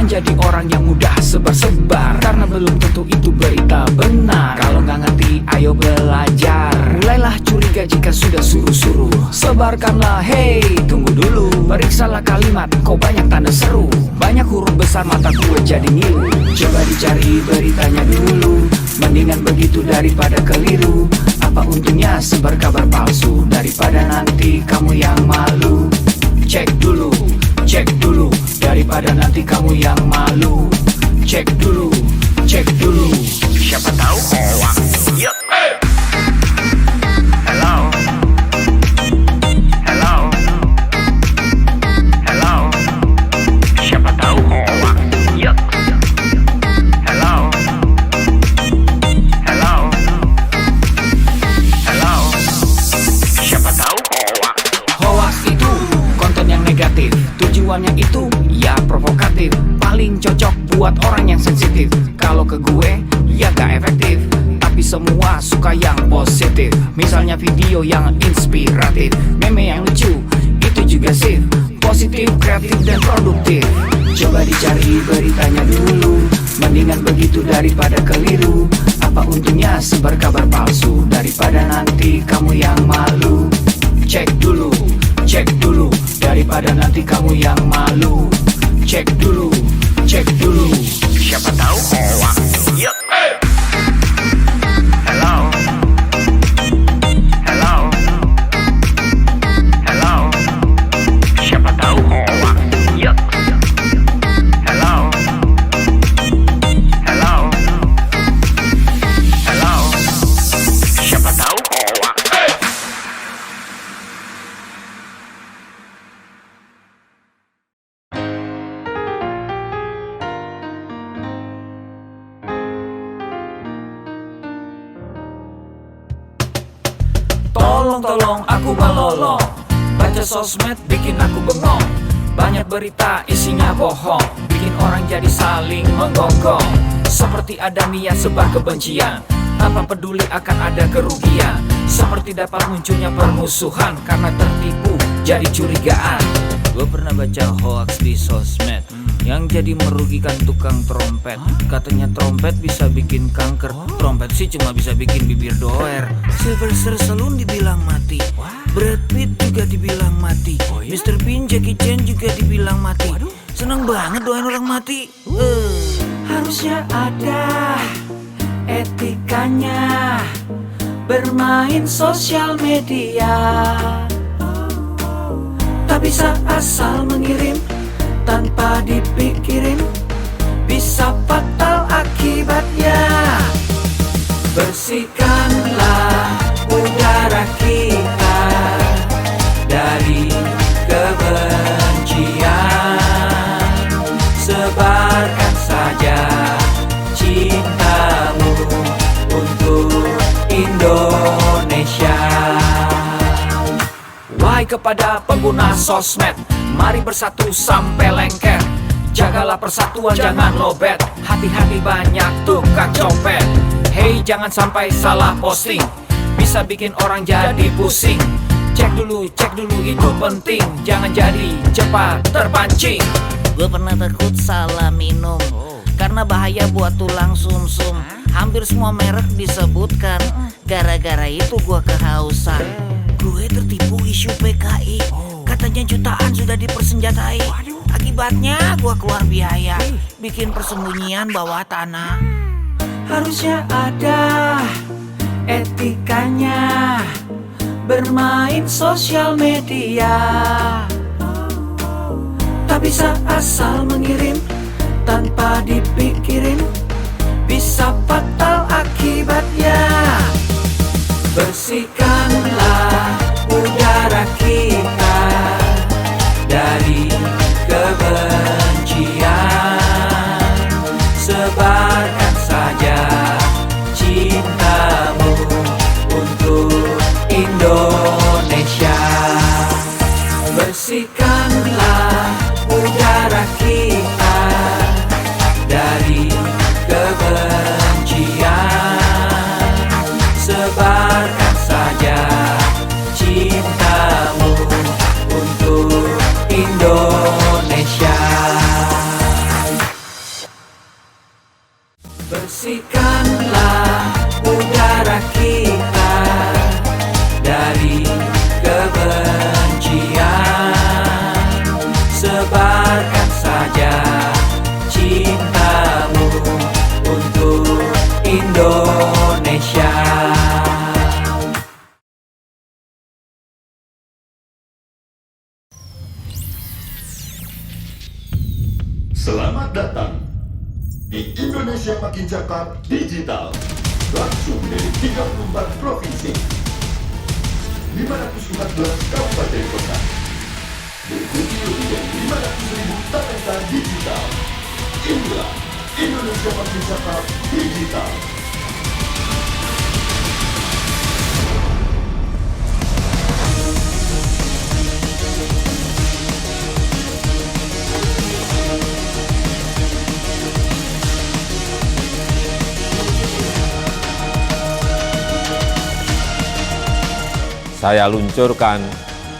menjadi orang yang mudah sebar-sebar, karena belum tentu itu berita benar. Kalau nggak ngerti, ayo belajar. Mulailah curiga jika sudah suruh-suruh. Sebarkanlah, hey, tunggu dulu. Periksalah kalimat, kok banyak tanda seru. Banyak huruf besar, mata gue jadi ngilu. Coba dicari beritanya dulu, mendingan begitu daripada keliru. Apa untungnya sebar kabar palsu, daripada nanti kamu yang malu. Cek dulu, daripada nanti kamu yang malu. Cek dulu, siapa tahu hoax. Yup. Hello, siapa tahu hoax. Yup. Hello, siapa tahu hoax. Hoax itu konten yang negatif, tujuannya itu ya provokatif. Paling cocok buat orang yang sensitif. Kalau ke gue ya gak efektif, tapi semua suka yang positif. Misalnya video yang inspiratif, meme yang lucu, itu juga sip. Positif, kreatif, dan produktif. Coba dicari beritanya dulu, mendingan begitu daripada keliru. Apa untungnya sebar kabar palsu, daripada nanti kamu yang malu. Cek dulu, daripada nanti kamu yang malu. Cek dulu, siapa tahu hoax. Yup. Hello, siapa tahu hoax. Yup. Hello, siapa tahu hoax. Tolong aku melolong, baca sosmed bikin aku bengong. Banyak berita isinya bohong, bikin orang jadi saling menggonggong. Seperti ada niat sebar kebencian, tanpa peduli akan ada kerugian. Seperti dapat munculnya permusuhan, karena tertipu jadi curigaan. Gue pernah baca hoax di sosmed, yang jadi merugikan tukang trompet. Katanya trompet bisa bikin kanker, trompet sih cuma bisa bikin bibir doer. Sylvester Stallone dibilang mati, Brad Pitt juga dibilang mati, Mr. Bean, Jackie Chan juga dibilang mati. Seneng banget doain orang mati. Harusnya ada etikanya bermain sosial media. Tak bisa asal mengirim tanpa dipikirin, bisa fatal akibatnya. Bersihkanlah udara kita dari kebencian. Sebarkan saja cintamu untuk Indonesia. Wahai kepada pengguna sosmed, mari bersatu sampai lengket. Jagalah persatuan, jangan lobet. Hati-hati banyak tukang copet. Hey, jangan sampai salah posting, bisa bikin orang jadi pusing. Cek dulu itu penting, jangan jadi cepat terpancing. Gue pernah takut salah minum, karena bahaya buat tulang sumsum. Hampir semua merek disebutkan, gara-gara itu gue kehausan. Gue tertipu isu PKI, katanya jutaan sudah dipersenjatai. Akibatnya gue keluar biaya, bikin persembunyian bawah tanah. Harusnya ada etikanya bermain sosial media. Tak bisa asal mengirim tanpa dipikirin, bisa fatal akibatnya. Bersihkanlah udara kita dari kebencian. Sebarkan saja cintamu untuk Indonesia. Bersihkanlah udara kita dari kebencian. Sebarkan saja cintamu untuk Indonesia. Tebarkan saja cintamu untuk Indonesia. Selamat datang di Indonesia Makin Cakap Digital, langsung dari 34 provinsi, 514 kabupaten kota, diikuti lebih dari 500.000 talenta digital. Inilah Indonesia Makin Cakap Digital. Saya luncurkan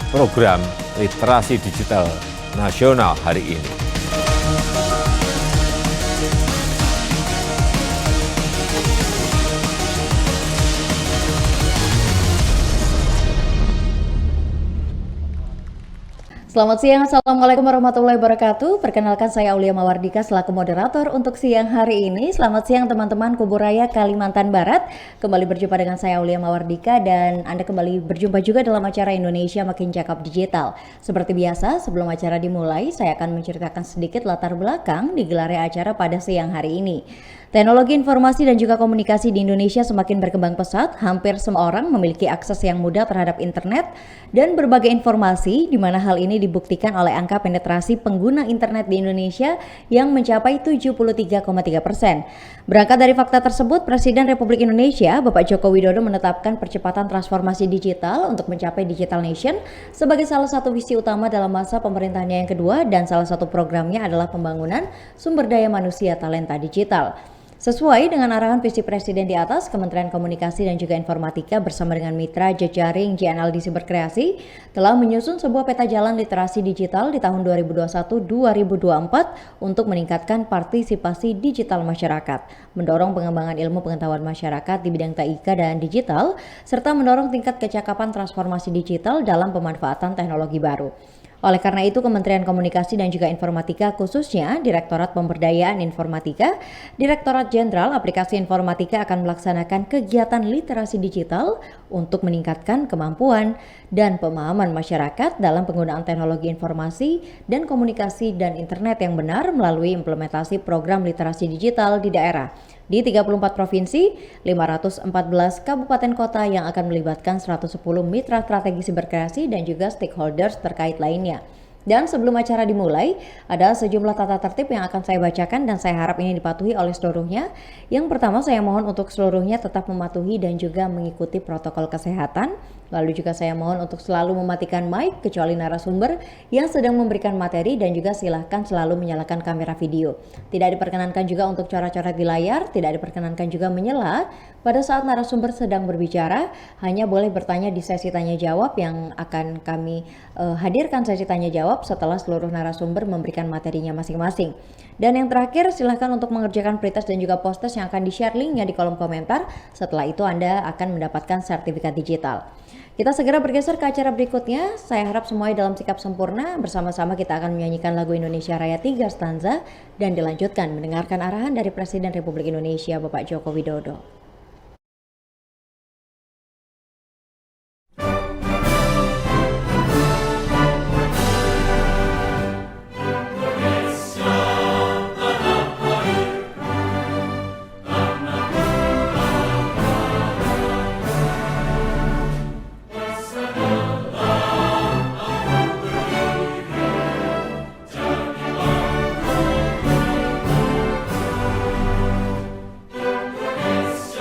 program literasi digital nasional hari ini. Selamat siang, Assalamualaikum warahmatullahi wabarakatuh. Perkenalkan saya Aulia Mawardika selaku moderator untuk siang hari ini. Selamat siang teman-teman Kuburaya Kalimantan Barat. Kembali berjumpa dengan saya Aulia Mawardika dan Anda kembali berjumpa juga dalam acara Indonesia Makin Cakap Digital. Seperti biasa, sebelum acara dimulai, saya akan menceritakan sedikit latar belakang digelarnya acara pada siang hari ini. Teknologi informasi dan juga komunikasi di Indonesia semakin berkembang pesat. Hampir semua orang memiliki akses yang mudah terhadap internet dan berbagai informasi, di mana hal ini dibuktikan oleh angka penetrasi pengguna internet di Indonesia yang mencapai 73,3%. Berangkat dari fakta tersebut, Presiden Republik Indonesia Bapak Joko Widodo menetapkan percepatan transformasi digital untuk mencapai Digital Nation sebagai salah satu visi utama dalam masa pemerintahannya yang kedua, dan salah satu programnya adalah pembangunan sumber daya manusia talenta digital. Sesuai dengan arahan visi Presiden di atas, Kementerian Komunikasi dan juga Informatika bersama dengan mitra jejaring JNLDC Berkreasi telah menyusun sebuah peta jalan literasi digital di tahun 2021-2024 untuk meningkatkan partisipasi digital masyarakat, mendorong pengembangan ilmu pengetahuan masyarakat di bidang TIK dan digital, serta mendorong tingkat kecakapan transformasi digital dalam pemanfaatan teknologi baru. Oleh karena itu, Kementerian Komunikasi dan juga Informatika, khususnya Direktorat Pemberdayaan Informatika, Direktorat Jenderal Aplikasi Informatika akan melaksanakan kegiatan literasi digital untuk meningkatkan kemampuan dan pemahaman masyarakat dalam penggunaan teknologi informasi dan komunikasi dan internet yang benar melalui implementasi program literasi digital di daerah. Di 34 provinsi, 514 kabupaten kota yang akan melibatkan 110 mitra strategi berkreasi dan juga stakeholders terkait lainnya. Dan sebelum acara dimulai, ada sejumlah tata tertib yang akan saya bacakan dan saya harap ini dipatuhi oleh seluruhnya. Yang pertama, saya mohon untuk seluruhnya tetap mematuhi dan juga mengikuti protokol kesehatan. Lalu juga saya mohon untuk selalu mematikan mic kecuali narasumber yang sedang memberikan materi, dan juga silahkan selalu menyalakan kamera video. Tidak diperkenankan juga untuk coret-coret di layar, tidak diperkenankan juga menyela pada saat narasumber sedang berbicara. Hanya boleh bertanya di sesi tanya jawab yang akan kami hadirkan sesi tanya jawab setelah seluruh narasumber memberikan materinya masing-masing. Dan yang terakhir, silahkan untuk mengerjakan pretest dan juga post-test yang akan di-share linknya di kolom komentar. Setelah itu Anda akan mendapatkan sertifikat digital. Kita segera bergeser ke acara berikutnya. Saya harap semuanya dalam sikap sempurna. Bersama-sama kita akan menyanyikan lagu Indonesia Raya 3 stanza dan dilanjutkan mendengarkan arahan dari Presiden Republik Indonesia Bapak Joko Widodo. Indonesia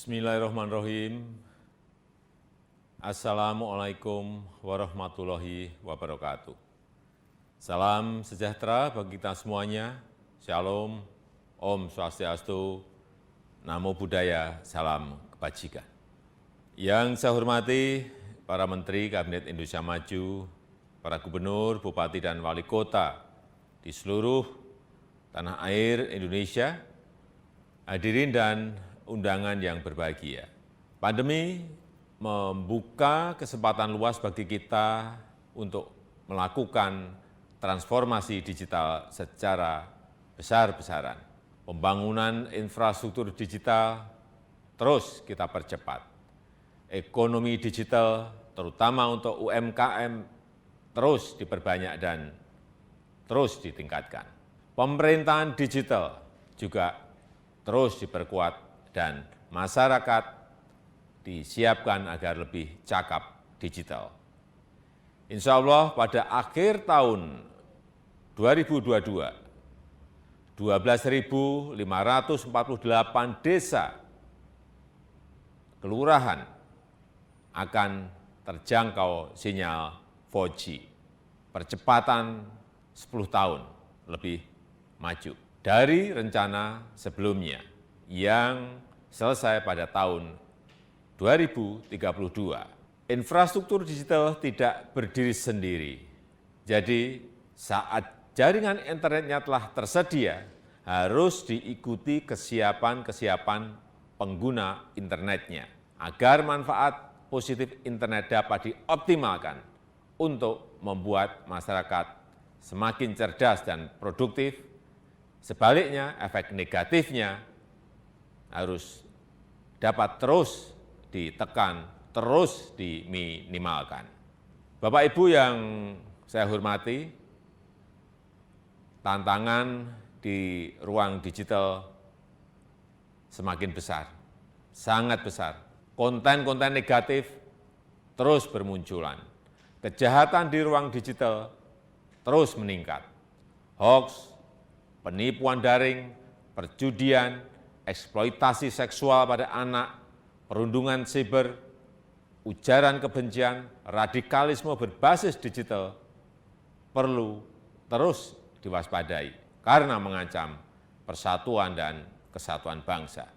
Bismillahirrahmanirrahim. Assalamualaikum warahmatullahi wabarakatuh. Salam sejahtera bagi kita semuanya. Shalom, Om Swastiastu, Namo Buddhaya, salam kebajikan. Yang saya hormati para Menteri Kabinet Indonesia Maju, para Gubernur, Bupati, dan Wali Kota di seluruh tanah air Indonesia, hadirin dan undangan yang berbahagia. Pandemi membuka kesempatan luas bagi kita untuk melakukan transformasi digital secara besar-besaran. Pembangunan infrastruktur digital terus kita percepat. Ekonomi digital, terutama untuk UMKM, terus diperbanyak dan terus ditingkatkan. Pemerintahan digital juga terus diperkuat dan masyarakat disiapkan agar lebih cakap digital. Insya Allah pada akhir tahun 2022, 12.548 desa kelurahan akan terjangkau sinyal 4G. Percepatan 10 tahun lebih maju dari rencana sebelumnya yang selesai pada tahun 2032. Infrastruktur digital tidak berdiri sendiri. Jadi saat jaringan internetnya telah tersedia, harus diikuti kesiapan pengguna internetnya agar manfaat positif internet dapat dioptimalkan untuk membuat masyarakat semakin cerdas dan produktif. Sebaliknya, efek negatifnya harus dapat terus ditekan, terus diminimalkan. Bapak Ibu yang saya hormati, tantangan di ruang digital semakin besar, sangat besar. Konten-konten negatif terus bermunculan. Kejahatan di ruang digital terus meningkat. Hoax, penipuan daring, perjudian, eksploitasi seksual pada anak, perundungan siber, ujaran kebencian, radikalisme berbasis digital perlu terus diwaspadai karena mengancam persatuan dan kesatuan bangsa.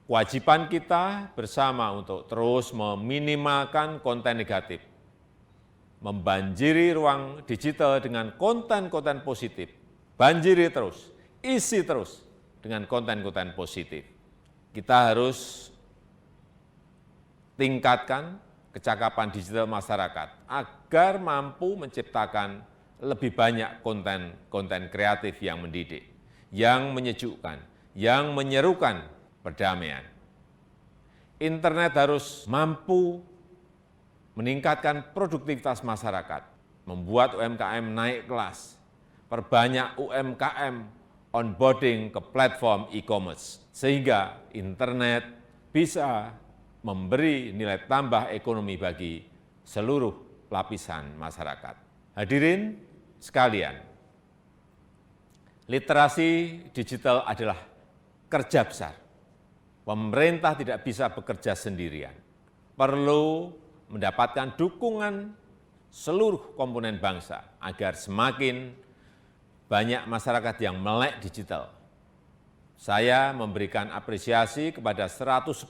Kewajiban kita bersama untuk terus meminimalkan konten negatif, membanjiri ruang digital dengan konten-konten positif, banjiri terus, isi terus dengan konten-konten positif. Kita harus tingkatkan kecakapan digital masyarakat agar mampu menciptakan lebih banyak konten-konten kreatif yang mendidik, yang menyejukkan, yang menyerukan perdamaian. Internet harus mampu meningkatkan produktivitas masyarakat, membuat UMKM naik kelas, perbanyak UMKM onboarding ke platform e-commerce, sehingga internet bisa memberi nilai tambah ekonomi bagi seluruh lapisan masyarakat. Hadirin sekalian, literasi digital adalah kerja besar. Pemerintah tidak bisa bekerja sendirian. Perlu mendapatkan dukungan seluruh komponen bangsa agar semakin banyak masyarakat yang melek digital. Saya memberikan apresiasi kepada 110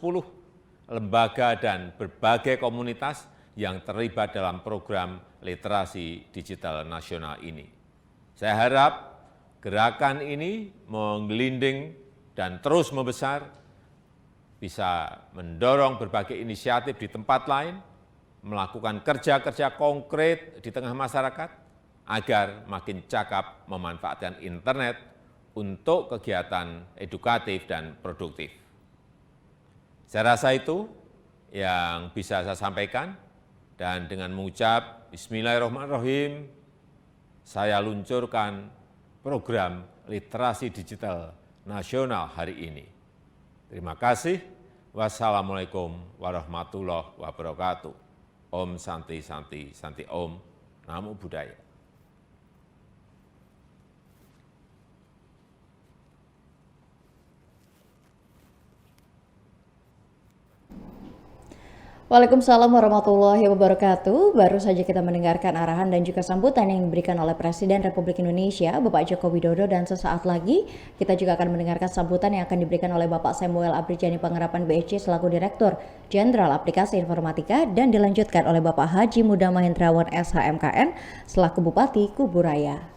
lembaga dan berbagai komunitas yang terlibat dalam program literasi digital nasional ini. Saya harap gerakan ini menggelinding dan terus membesar, bisa mendorong berbagai inisiatif di tempat lain, melakukan kerja-kerja konkret di tengah masyarakat, agar makin cakap memanfaatkan internet untuk kegiatan edukatif dan produktif. Saya rasa itu yang bisa saya sampaikan, dan dengan mengucap Bismillahirrahmanirrahim, saya luncurkan program literasi digital nasional hari ini. Terima kasih. Wassalamualaikum warahmatullahi wabarakatuh. Om Santi Santi Santi Om. Namo Buddhaya. Waalaikumsalam warahmatullahi wabarakatuh. Baru saja kita mendengarkan arahan dan juga sambutan yang diberikan oleh Presiden Republik Indonesia, Bapak Joko Widodo, dan sesaat lagi kita juga akan mendengarkan sambutan yang akan diberikan oleh Bapak Samuel Abrijani Pangerapan BSC selaku Direktur Jenderal Aplikasi Informatika dan dilanjutkan oleh Bapak Haji Muda Mahendrawan SHMKN selaku Bupati Kuburaya.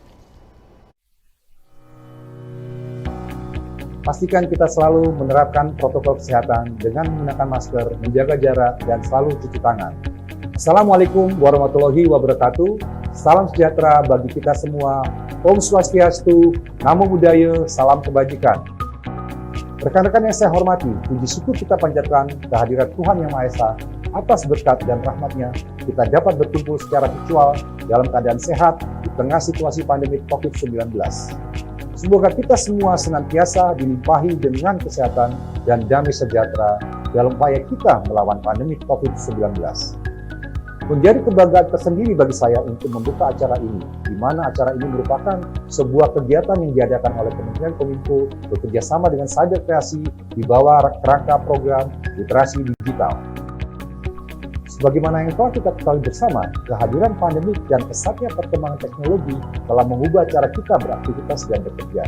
Pastikan kita selalu menerapkan protokol kesehatan dengan menggunakan masker, menjaga jarak, dan selalu cuci tangan. Assalamualaikum warahmatullahi wabarakatuh. Salam sejahtera bagi kita semua. Om Swastiastu, Namo Buddhaya, salam kebajikan. Rekan-rekan yang saya hormati, puji syukur kita panjatkan kehadirat Tuhan Yang Maha Esa atas berkat dan rahmat-Nya kita dapat berkumpul secara virtual dalam keadaan sehat di tengah situasi pandemi COVID-19. Semoga kita semua senantiasa dilimpahi dengan kesehatan dan damai sejahtera dalam upaya kita melawan pandemi COVID-19. Menjadi kebanggaan tersendiri bagi saya untuk membuka acara ini, di mana acara ini merupakan sebuah kegiatan yang diadakan oleh Kementerian Kominfo bekerjasama dengan Cyber Kreasi di bawah kerangka program literasi digital. Sebagaimana yang telah kita ketahui bersama, kehadiran pandemi dan pesatnya perkembangan teknologi telah mengubah cara kita beraktivitas dan bekerja.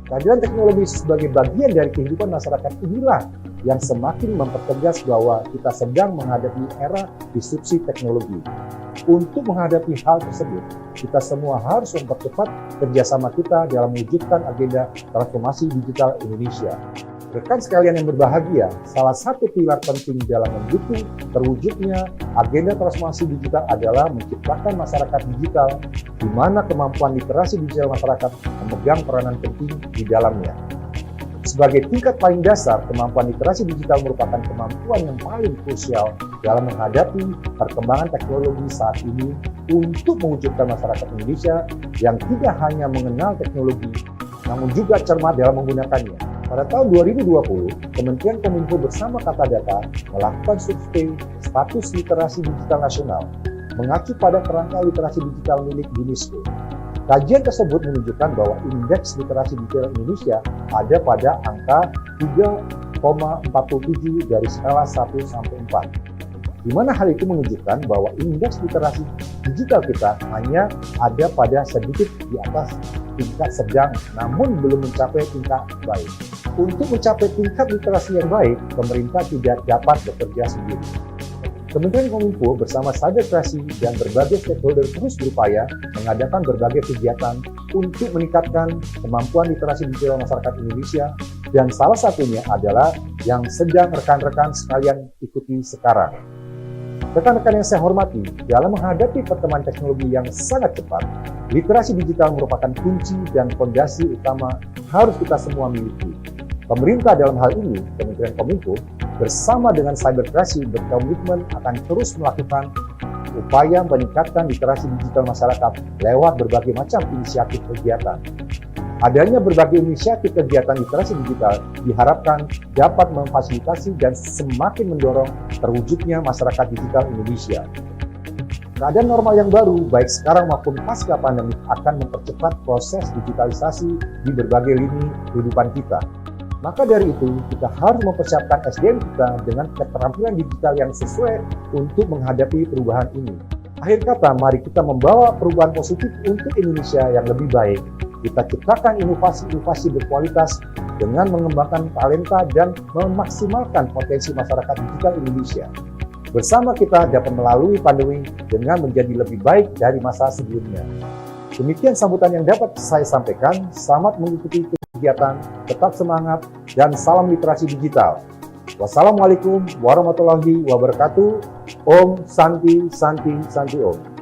Kehadiran teknologi sebagai bagian dari kehidupan masyarakat inilah yang semakin mempertegas bahwa kita sedang menghadapi era disrupsi teknologi. Untuk menghadapi hal tersebut, kita semua harus mempercepat kerjasama kita dalam mewujudkan agenda transformasi digital Indonesia. Rekan sekalian yang berbahagia, salah satu pilar penting dalam mendukung terwujudnya agenda transformasi digital adalah menciptakan masyarakat digital di mana kemampuan literasi digital masyarakat memegang peranan penting di dalamnya. Sebagai tingkat paling dasar, kemampuan literasi digital merupakan kemampuan yang paling krusial dalam menghadapi perkembangan teknologi saat ini untuk mewujudkan masyarakat Indonesia yang tidak hanya mengenal teknologi, namun juga cermat dalam menggunakannya. Pada tahun 2020, Kementerian Kominfo bersama Kata Data melakukan survei status literasi digital nasional, mengacu pada kerangka literasi digital milik UNESCO. Kajian tersebut menunjukkan bahwa indeks literasi digital Indonesia ada pada angka 3,47 dari skala 1 sampai 4. Di mana hal itu menunjukkan bahwa indeks literasi digital kita hanya ada pada sedikit di atas tingkat sedang, namun belum mencapai tingkat baik. Untuk mencapai tingkat literasi yang baik, pemerintah tidak dapat bekerja sendiri. Kementerian Kominfo bersama Cyber Kreasi dan berbagai stakeholder terus berupaya mengadakan berbagai kegiatan untuk meningkatkan kemampuan literasi digital masyarakat Indonesia, dan salah satunya adalah yang sedang rekan-rekan sekalian ikuti sekarang. Rekan-rekan yang saya hormati, dalam menghadapi perkembangan teknologi yang sangat cepat, literasi digital merupakan kunci dan fondasi utama harus kita semua miliki. Pemerintah dalam hal ini, Kementerian Kominfo, bersama dengan Cyber Kreasi berkomitmen akan terus melakukan upaya meningkatkan literasi digital masyarakat lewat berbagai macam inisiatif kegiatan. Adanya berbagai inisiatif kegiatan literasi digital diharapkan dapat memfasilitasi dan semakin mendorong terwujudnya masyarakat digital Indonesia. Keadaan normal yang baru, baik sekarang maupun pasca pandemi, akan mempercepat proses digitalisasi di berbagai lini kehidupan kita. Maka dari itu, kita harus mempersiapkan SDM kita dengan keterampilan digital yang sesuai untuk menghadapi perubahan ini. Akhir kata, mari kita membawa perubahan positif untuk Indonesia yang lebih baik. Kita ciptakan inovasi-inovasi berkualitas dengan mengembangkan talenta dan memaksimalkan potensi masyarakat digital Indonesia. Bersama kita dapat melalui pandemi dengan menjadi lebih baik dari masa sebelumnya. Demikian sambutan yang dapat saya sampaikan. Selamat mengikuti kegiatan, tetap semangat, dan salam literasi digital. Wassalamualaikum warahmatullahi wabarakatuh. Om Santi Santi Santi Om.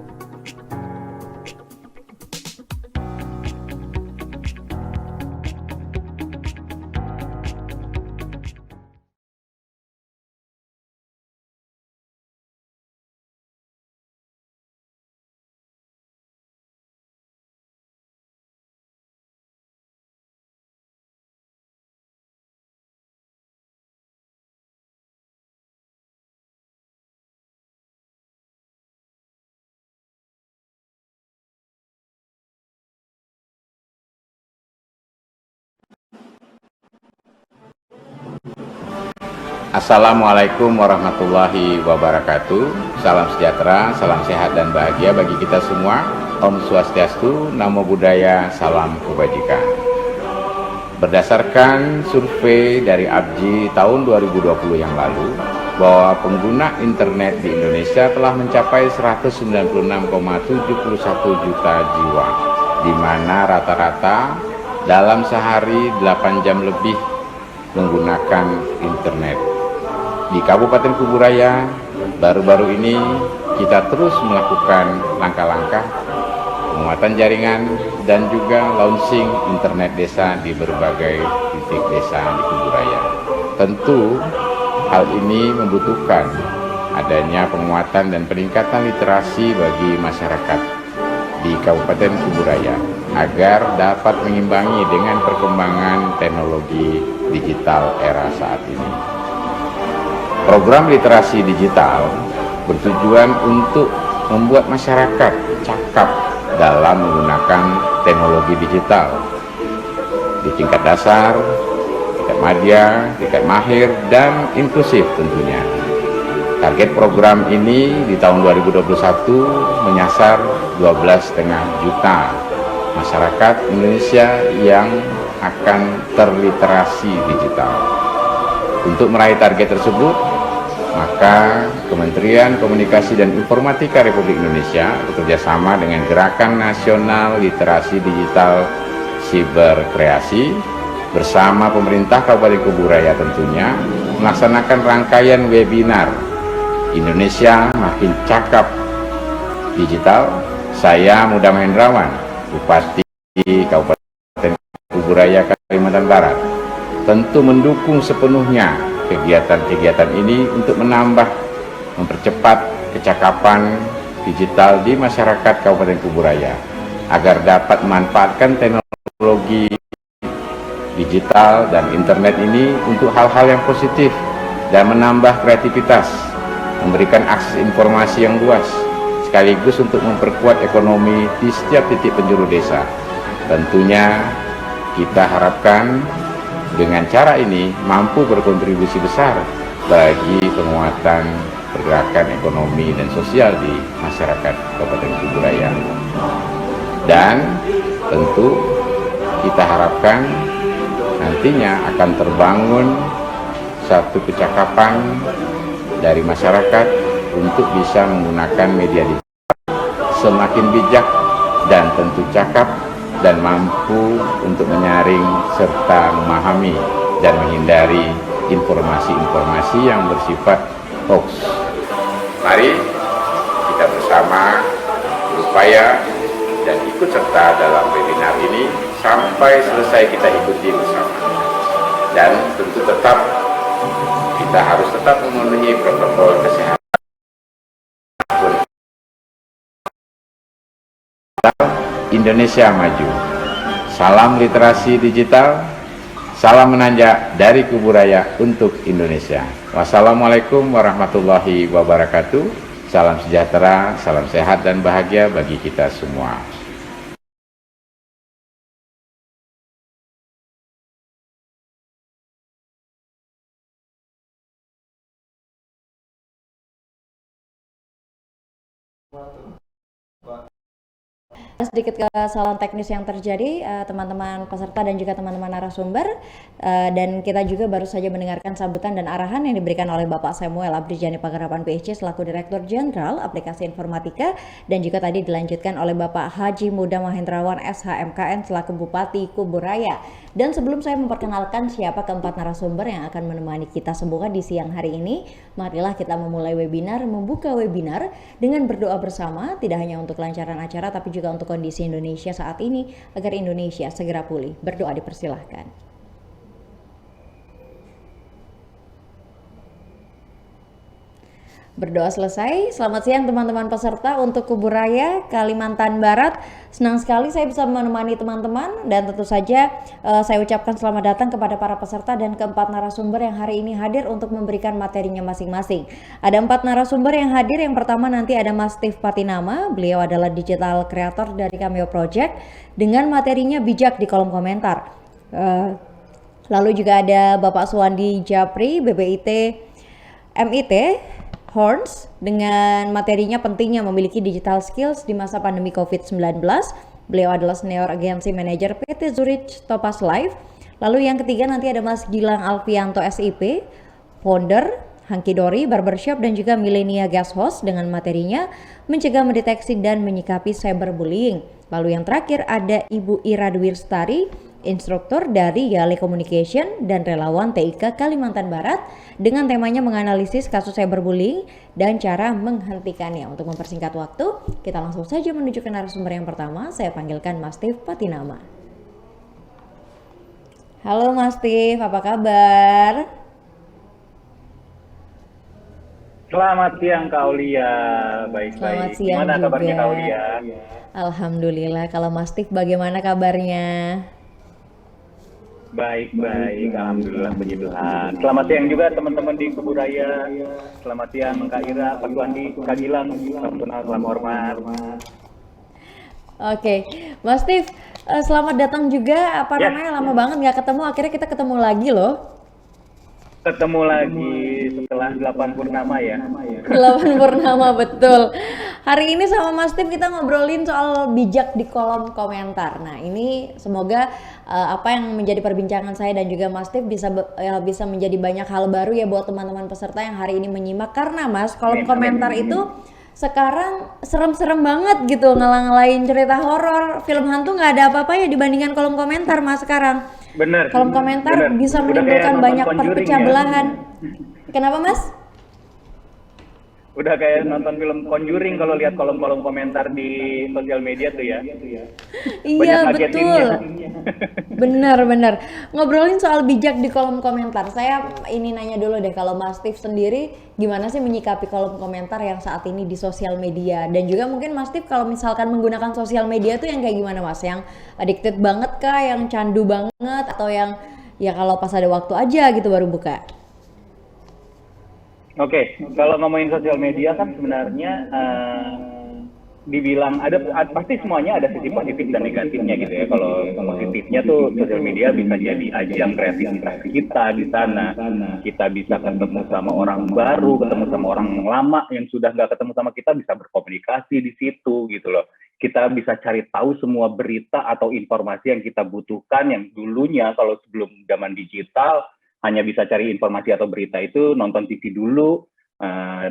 Assalamualaikum warahmatullahi wabarakatuh. Salam sejahtera, salam sehat dan bahagia bagi kita semua. Om Swastiastu, Namo Buddhaya, salam kebajikan. Berdasarkan survei dari ABJI tahun 2020 yang lalu, bahwa pengguna internet di Indonesia telah mencapai 196,71 juta jiwa, di mana rata-rata dalam sehari 8 jam lebih menggunakan internet. Di Kabupaten Kuburaya, baru-baru ini kita terus melakukan langkah-langkah penguatan jaringan dan juga launching internet desa di berbagai titik desa di Kuburaya. Tentu hal ini membutuhkan adanya penguatan dan peningkatan literasi bagi masyarakat di Kabupaten Kuburaya agar dapat mengimbangi dengan perkembangan teknologi digital era saat ini. Program literasi digital bertujuan untuk membuat masyarakat cakap dalam menggunakan teknologi digital di tingkat dasar, tingkat madya, tingkat mahir, dan inklusif tentunya. Target program ini di tahun 2021 menyasar 12,5 juta masyarakat Indonesia yang akan terliterasi digital. Untuk meraih target tersebut, maka Kementerian Komunikasi dan Informatika Republik Indonesia bekerjasama dengan Gerakan Nasional Literasi Digital Siberkreasi bersama pemerintah Kabupaten Kuburaya tentunya melaksanakan rangkaian webinar Indonesia Makin Cakap Digital. Saya Muda Mahendrawan, Bupati Kabupaten Kuburaya, Kalimantan Barat, tentu mendukung sepenuhnya kegiatan-kegiatan ini untuk mempercepat kecakapan digital di masyarakat Kabupaten Kuburaya agar dapat memanfaatkan teknologi digital dan internet ini untuk hal-hal yang positif dan menambah kreativitas, memberikan akses informasi yang luas, sekaligus untuk memperkuat ekonomi di setiap titik penjuru desa. Tentunya kita harapkan dengan cara ini mampu berkontribusi besar bagi penguatan pergerakan ekonomi dan sosial di masyarakat Kabupaten Kuburaya. Dan tentu kita harapkan nantinya akan terbangun satu kecakapan dari masyarakat untuk bisa menggunakan media digital semakin bijak dan tentu cakap dan mampu untuk menyaring serta memahami dan menghindari informasi-informasi yang bersifat hoax. Mari kita bersama berupaya dan ikut serta dalam webinar ini sampai selesai kita ikuti bersama. Dan tentu kita harus tetap memenuhi protokol kesehatan. Indonesia maju. Salam literasi digital, salam menanjak dari Kuburaya untuk Indonesia. Wassalamualaikum warahmatullahi wabarakatuh. Salam sejahtera, salam sehat dan bahagia bagi kita semua. Sedikit kesalahan teknis yang terjadi teman-teman peserta dan juga teman-teman narasumber, dan kita juga baru saja mendengarkan sambutan dan arahan yang diberikan oleh Bapak Samuel Abrijani Pagarapan PhD selaku Direktur Jenderal Aplikasi Informatika, dan juga tadi dilanjutkan oleh Bapak Haji Muda Mahendrawan SHMKN selaku Bupati Kuburaya. Dan sebelum saya memperkenalkan siapa keempat narasumber yang akan menemani kita semua di siang hari ini, marilah kita memulai webinar, membuka webinar dengan berdoa bersama, tidak hanya untuk kelancaran acara tapi juga untuk kondisi Indonesia saat ini agar Indonesia segera pulih. Berdoa dipersilahkan. Berdoa selesai. Selamat siang teman-teman peserta untuk Kuburaya, Kalimantan Barat. Senang sekali saya bisa menemani teman-teman, dan tentu saja saya ucapkan selamat datang kepada para peserta dan keempat narasumber yang hari ini hadir untuk memberikan materinya masing-masing. Ada 4 narasumber yang hadir. Yang pertama nanti ada Mas Steve Patinama. Beliau adalah digital creator dari Cameo Project dengan materinya bijak di kolom komentar. Lalu juga ada Bapak Suwandi Japri, BPIT MIT Horns, dengan materinya pentingnya memiliki digital skills di masa pandemi COVID-19. Beliau adalah Senior Agency Manager PT Zurich Topaz Life. Lalu yang ketiga nanti ada Mas Gilang Alfianto SIP, founder Hankidori Barbershop dan juga Millenia Guest Host, dengan materinya mencegah, mendeteksi, dan menyikapi cyberbullying. Lalu yang terakhir ada Ibu Ira Dwi Lestari, instruktur dari Yale Communication dan relawan TIK Kalimantan Barat, dengan temanya menganalisis kasus cyberbullying dan cara menghentikannya. Untuk mempersingkat waktu, kita langsung saja menuju ke narasumber yang pertama. Saya panggilkan Mas Steve Patinama. Halo Mas Steve, apa kabar? Selamat siang Kak Aulia, baik-baik. Selamat siang Gimana juga. kabarnya Kak Aulia? Alhamdulillah. Kalau Mas Steve bagaimana kabarnya? Baik-baik, alhamdulillah puji Tuhan. Selamat siang juga teman-teman di Kuburaya. Selamat siang Kak Ira, Pak Suwandi, Kak Gilang. Salam kenal, salam hormat. Oke, Mas Steve, selamat datang juga. Ya. Namanya lama banget nggak ketemu. Akhirnya kita ketemu lagi loh. Ketemu lagi setelah 8 purnama ya. 8 purnama, betul. Hari ini sama Mas Steve kita ngobrolin soal bijak di kolom komentar. Nah, ini semoga apa yang menjadi perbincangan saya dan juga Mas Steve bisa menjadi banyak hal baru ya buat teman-teman peserta yang hari ini menyimak. Karena Mas, kolom komentar itu sekarang serem-serem banget gitu, ngalang-ngalain cerita horor, film hantu, nggak ada apa-apa ya dibandingkan kolom komentar Mas sekarang. Bener. Kolom komentar bener. bisa Udah kayak menimbulkan nonton banyak Conjuring perpecah ya. belahan. Kenapa Mas? Udah kayak nonton film Conjuring kalau lihat kolom-kolom komentar di sosial media tuh ya. Iya, Banyak betul. ngagetinnya. Benar. Ngobrolin soal bijak di kolom komentar. Saya ini nanya dulu deh, kalau Mas Steve sendiri gimana sih menyikapi kolom komentar yang saat ini di sosial media? Dan juga mungkin Mas Steve kalau misalkan menggunakan sosial media tuh yang kayak gimana Mas? Yang addicted banget kah? Yang candu banget? Atau yang ya kalau pas ada waktu aja gitu baru buka? Oke, kalau ngomongin sosial media kan sebenarnya dibilang ada pasti semuanya ada sisi positif dan negatifnya gitu ya. Kalau positifnya tuh sosial media bisa jadi ajang kreativitas kita di sana. Kita bisa ketemu sama orang baru, ketemu sama orang lama yang sudah nggak ketemu sama kita, bisa berkomunikasi di situ gitu loh. Kita bisa cari tahu semua berita atau informasi yang kita butuhkan, yang dulunya kalau sebelum zaman digital hanya bisa cari informasi atau berita itu nonton TV dulu,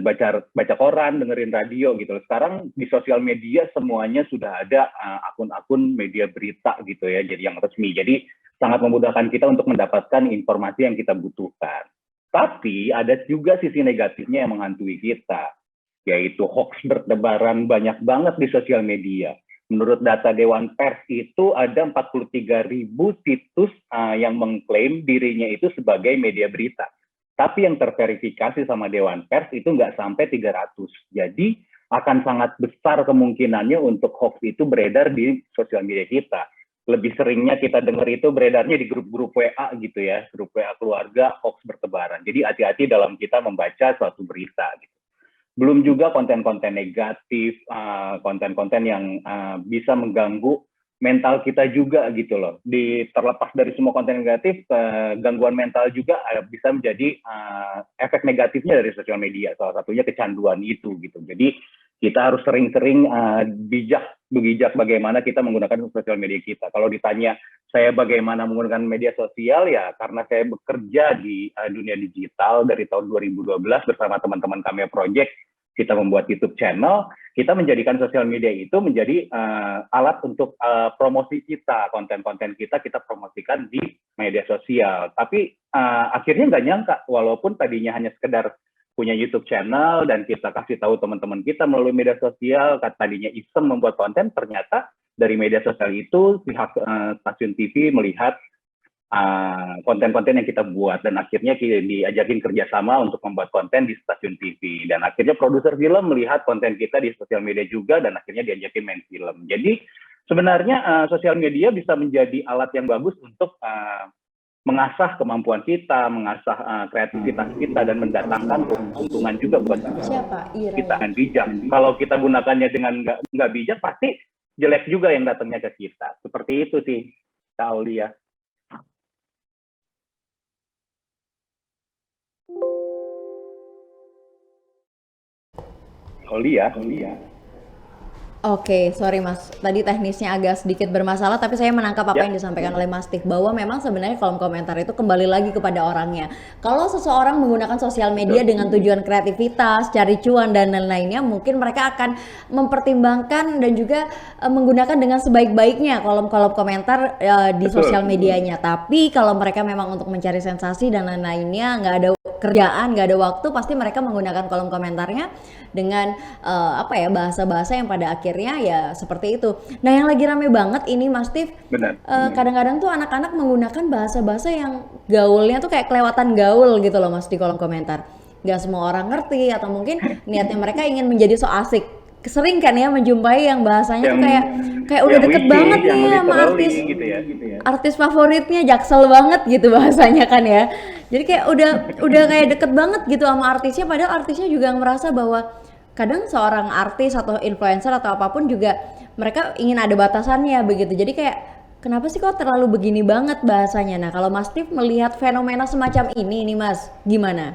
baca koran, dengerin radio gitu. Sekarang di sosial media semuanya sudah ada akun-akun media berita gitu ya, jadi yang resmi. Jadi sangat memudahkan kita untuk mendapatkan informasi yang kita butuhkan. Tapi ada juga sisi negatifnya yang menghantui kita, yaitu hoax bertebaran banyak banget di sosial media. Menurut data Dewan Pers itu ada 43.000 situs yang mengklaim dirinya itu sebagai media berita. Tapi yang terverifikasi sama Dewan Pers itu nggak sampai 300. Jadi akan sangat besar kemungkinannya untuk hoax itu beredar di sosial media kita. Lebih seringnya kita dengar itu beredarnya di grup-grup WA gitu ya, grup WA keluarga, hoax bertebaran. Jadi hati-hati dalam kita membaca suatu berita gitu. Belum juga konten-konten negatif, konten-konten yang bisa mengganggu mental kita juga gitu loh. Terlepas dari semua konten negatif, gangguan mental juga bisa menjadi efek negatifnya dari sosial media. Salah satunya kecanduan itu gitu. Jadi kita harus sering-sering bijak bagaimana kita menggunakan sosial media kita. Kalau ditanya saya bagaimana menggunakan media sosial, ya karena saya bekerja di dunia digital dari tahun 2012 bersama teman-teman kami Project. Kita membuat YouTube channel, kita menjadikan sosial media itu menjadi alat untuk promosi kita, konten-konten kita promosikan di media sosial. Tapi akhirnya nggak nyangka, walaupun tadinya hanya sekedar punya YouTube channel dan kita kasih tahu teman-teman kita melalui media sosial, tadinya iseng membuat konten, ternyata dari media sosial itu pihak stasiun TV melihat konten-konten yang kita buat, dan akhirnya diajakin kerjasama untuk membuat konten di stasiun TV, dan akhirnya produser film melihat konten kita di sosial media juga, dan akhirnya diajakin main film. Jadi sebenarnya sosial media bisa menjadi alat yang bagus untuk mengasah kemampuan kita, mengasah kreativitas kita, dan mendatangkan keuntungan juga buat kita dengan bijak. Kalau kita gunakannya dengan nggak bijak, pasti jelek juga yang datangnya ke kita. Seperti itu sih, Kak Aulia. Aulia. Oke, sorry Mas. Tadi teknisnya agak sedikit bermasalah, tapi saya menangkap apa Ya. yang disampaikan oleh Mas Tif, bahwa memang sebenarnya kolom komentar itu kembali lagi kepada orangnya. Kalau seseorang menggunakan sosial media dengan tujuan kreativitas, cari cuan dan lain-lainnya, mungkin mereka akan mempertimbangkan dan juga menggunakan dengan sebaik-baiknya kolom-kolom komentar di Betul. sosial medianya. Tapi kalau mereka memang untuk mencari sensasi dan lain-lainnya, nggak ada kerjaan, nggak ada waktu, pasti mereka menggunakan kolom komentarnya dengan bahasa-bahasa yang pada akhirnya ya seperti itu. Nah, yang lagi rame banget ini Mas Tif, Benar. kadang-kadang tuh anak-anak menggunakan bahasa-bahasa yang gaulnya tuh kayak kelewatan gaul gitu loh Mas di kolom komentar. Nggak semua orang ngerti atau mungkin niatnya mereka ingin menjadi so asik. Sering kan ya menjumpai yang bahasanya tuh kayak udah yang deket wiki, banget yang nih sama literally artis gitu ya. artis favoritnya, Jaksel banget gitu bahasanya kan ya. Jadi kayak udah kayak deket banget gitu sama artisnya, padahal artisnya juga merasa bahwa kadang seorang artis atau influencer atau apapun juga mereka ingin ada batasannya begitu. Jadi kayak kenapa sih kok terlalu begini banget bahasanya? Nah, kalau Mas Tif melihat fenomena semacam ini nih Mas, gimana?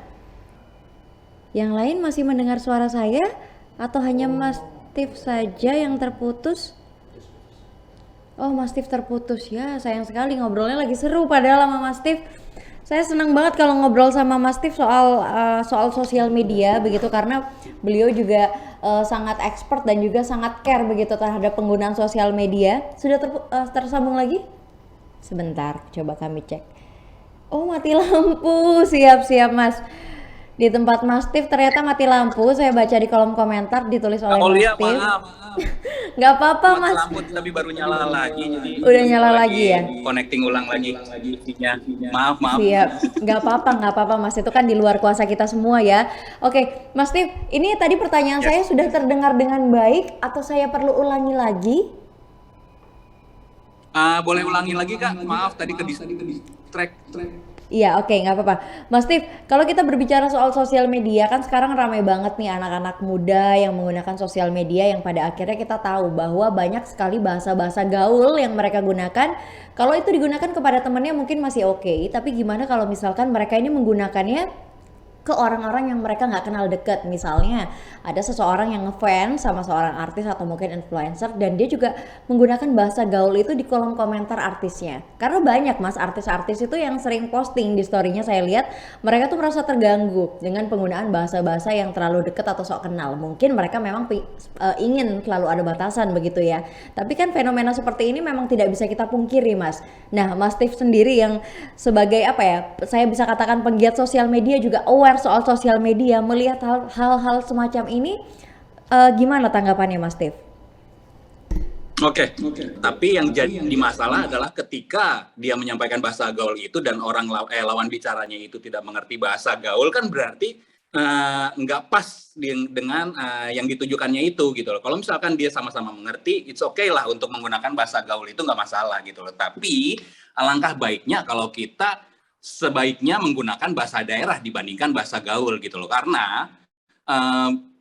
Yang lain masih mendengar suara saya atau hanya Mas Tif saja yang terputus? Oh, Mas Tif terputus ya, sayang sekali ngobrolnya lagi seru padahal sama Mas Tif. Saya senang banget kalau ngobrol sama Mas Tif soal sosial media begitu, karena beliau juga sangat expert dan juga sangat care begitu terhadap penggunaan sosial media. Sudah tersambung lagi? Sebentar, coba kami cek. Oh, mati lampu. Siap-siap Mas. Di tempat Mas Tif ternyata mati lampu. Saya baca di kolom komentar ditulis oleh Mas Tif. Maaf. Nggak apa-apa Mati Mas. lampu tapi baru nyala lagi, jadi Udah nyala lagi ya? connecting ulang lagi isinya. Maaf. Siap, nggak apa-apa Mas, itu kan di luar kuasa kita semua ya. Oke, Mas Tif, ini tadi pertanyaan saya sudah terdengar dengan baik atau saya perlu ulangi lagi? Boleh ulangi lagi Kak? Maaf tadi ke track. Iya, oke, nggak apa-apa. Mas Tif, kalau kita berbicara soal sosial media, kan sekarang ramai banget nih anak-anak muda yang menggunakan sosial media yang pada akhirnya kita tahu bahwa banyak sekali bahasa-bahasa gaul yang mereka gunakan. Kalau itu digunakan kepada temannya mungkin masih oke, tapi gimana kalau misalkan mereka ini menggunakannya ke orang-orang yang mereka nggak kenal deket. Misalnya ada seseorang yang ngefans sama seorang artis atau mungkin influencer dan dia juga menggunakan bahasa gaul itu di kolom komentar artisnya. Karena banyak Mas artis-artis itu yang sering posting di story-nya, saya lihat mereka tuh merasa terganggu dengan penggunaan bahasa-bahasa yang terlalu deket atau sok kenal. Mungkin mereka memang ingin selalu ada batasan begitu ya. Tapi kan fenomena seperti ini memang tidak bisa kita pungkiri Mas. Nah, Mas Tif sendiri yang sebagai saya bisa katakan penggiat sosial media juga aware soal sosial media, melihat hal-hal semacam ini, gimana tanggapannya Mas Tif? Oke. Tapi yang jadi masalah adalah ketika dia menyampaikan bahasa gaul itu dan lawan bicaranya itu tidak mengerti bahasa gaul, kan berarti nggak pas dengan yang ditujukannya itu gitu loh. Kalau misalkan dia sama-sama mengerti, it's okay lah untuk menggunakan bahasa gaul, itu nggak masalah gitu loh. Tapi alangkah baiknya kalau kita sebaiknya menggunakan bahasa daerah dibandingkan bahasa gaul gitu loh, karena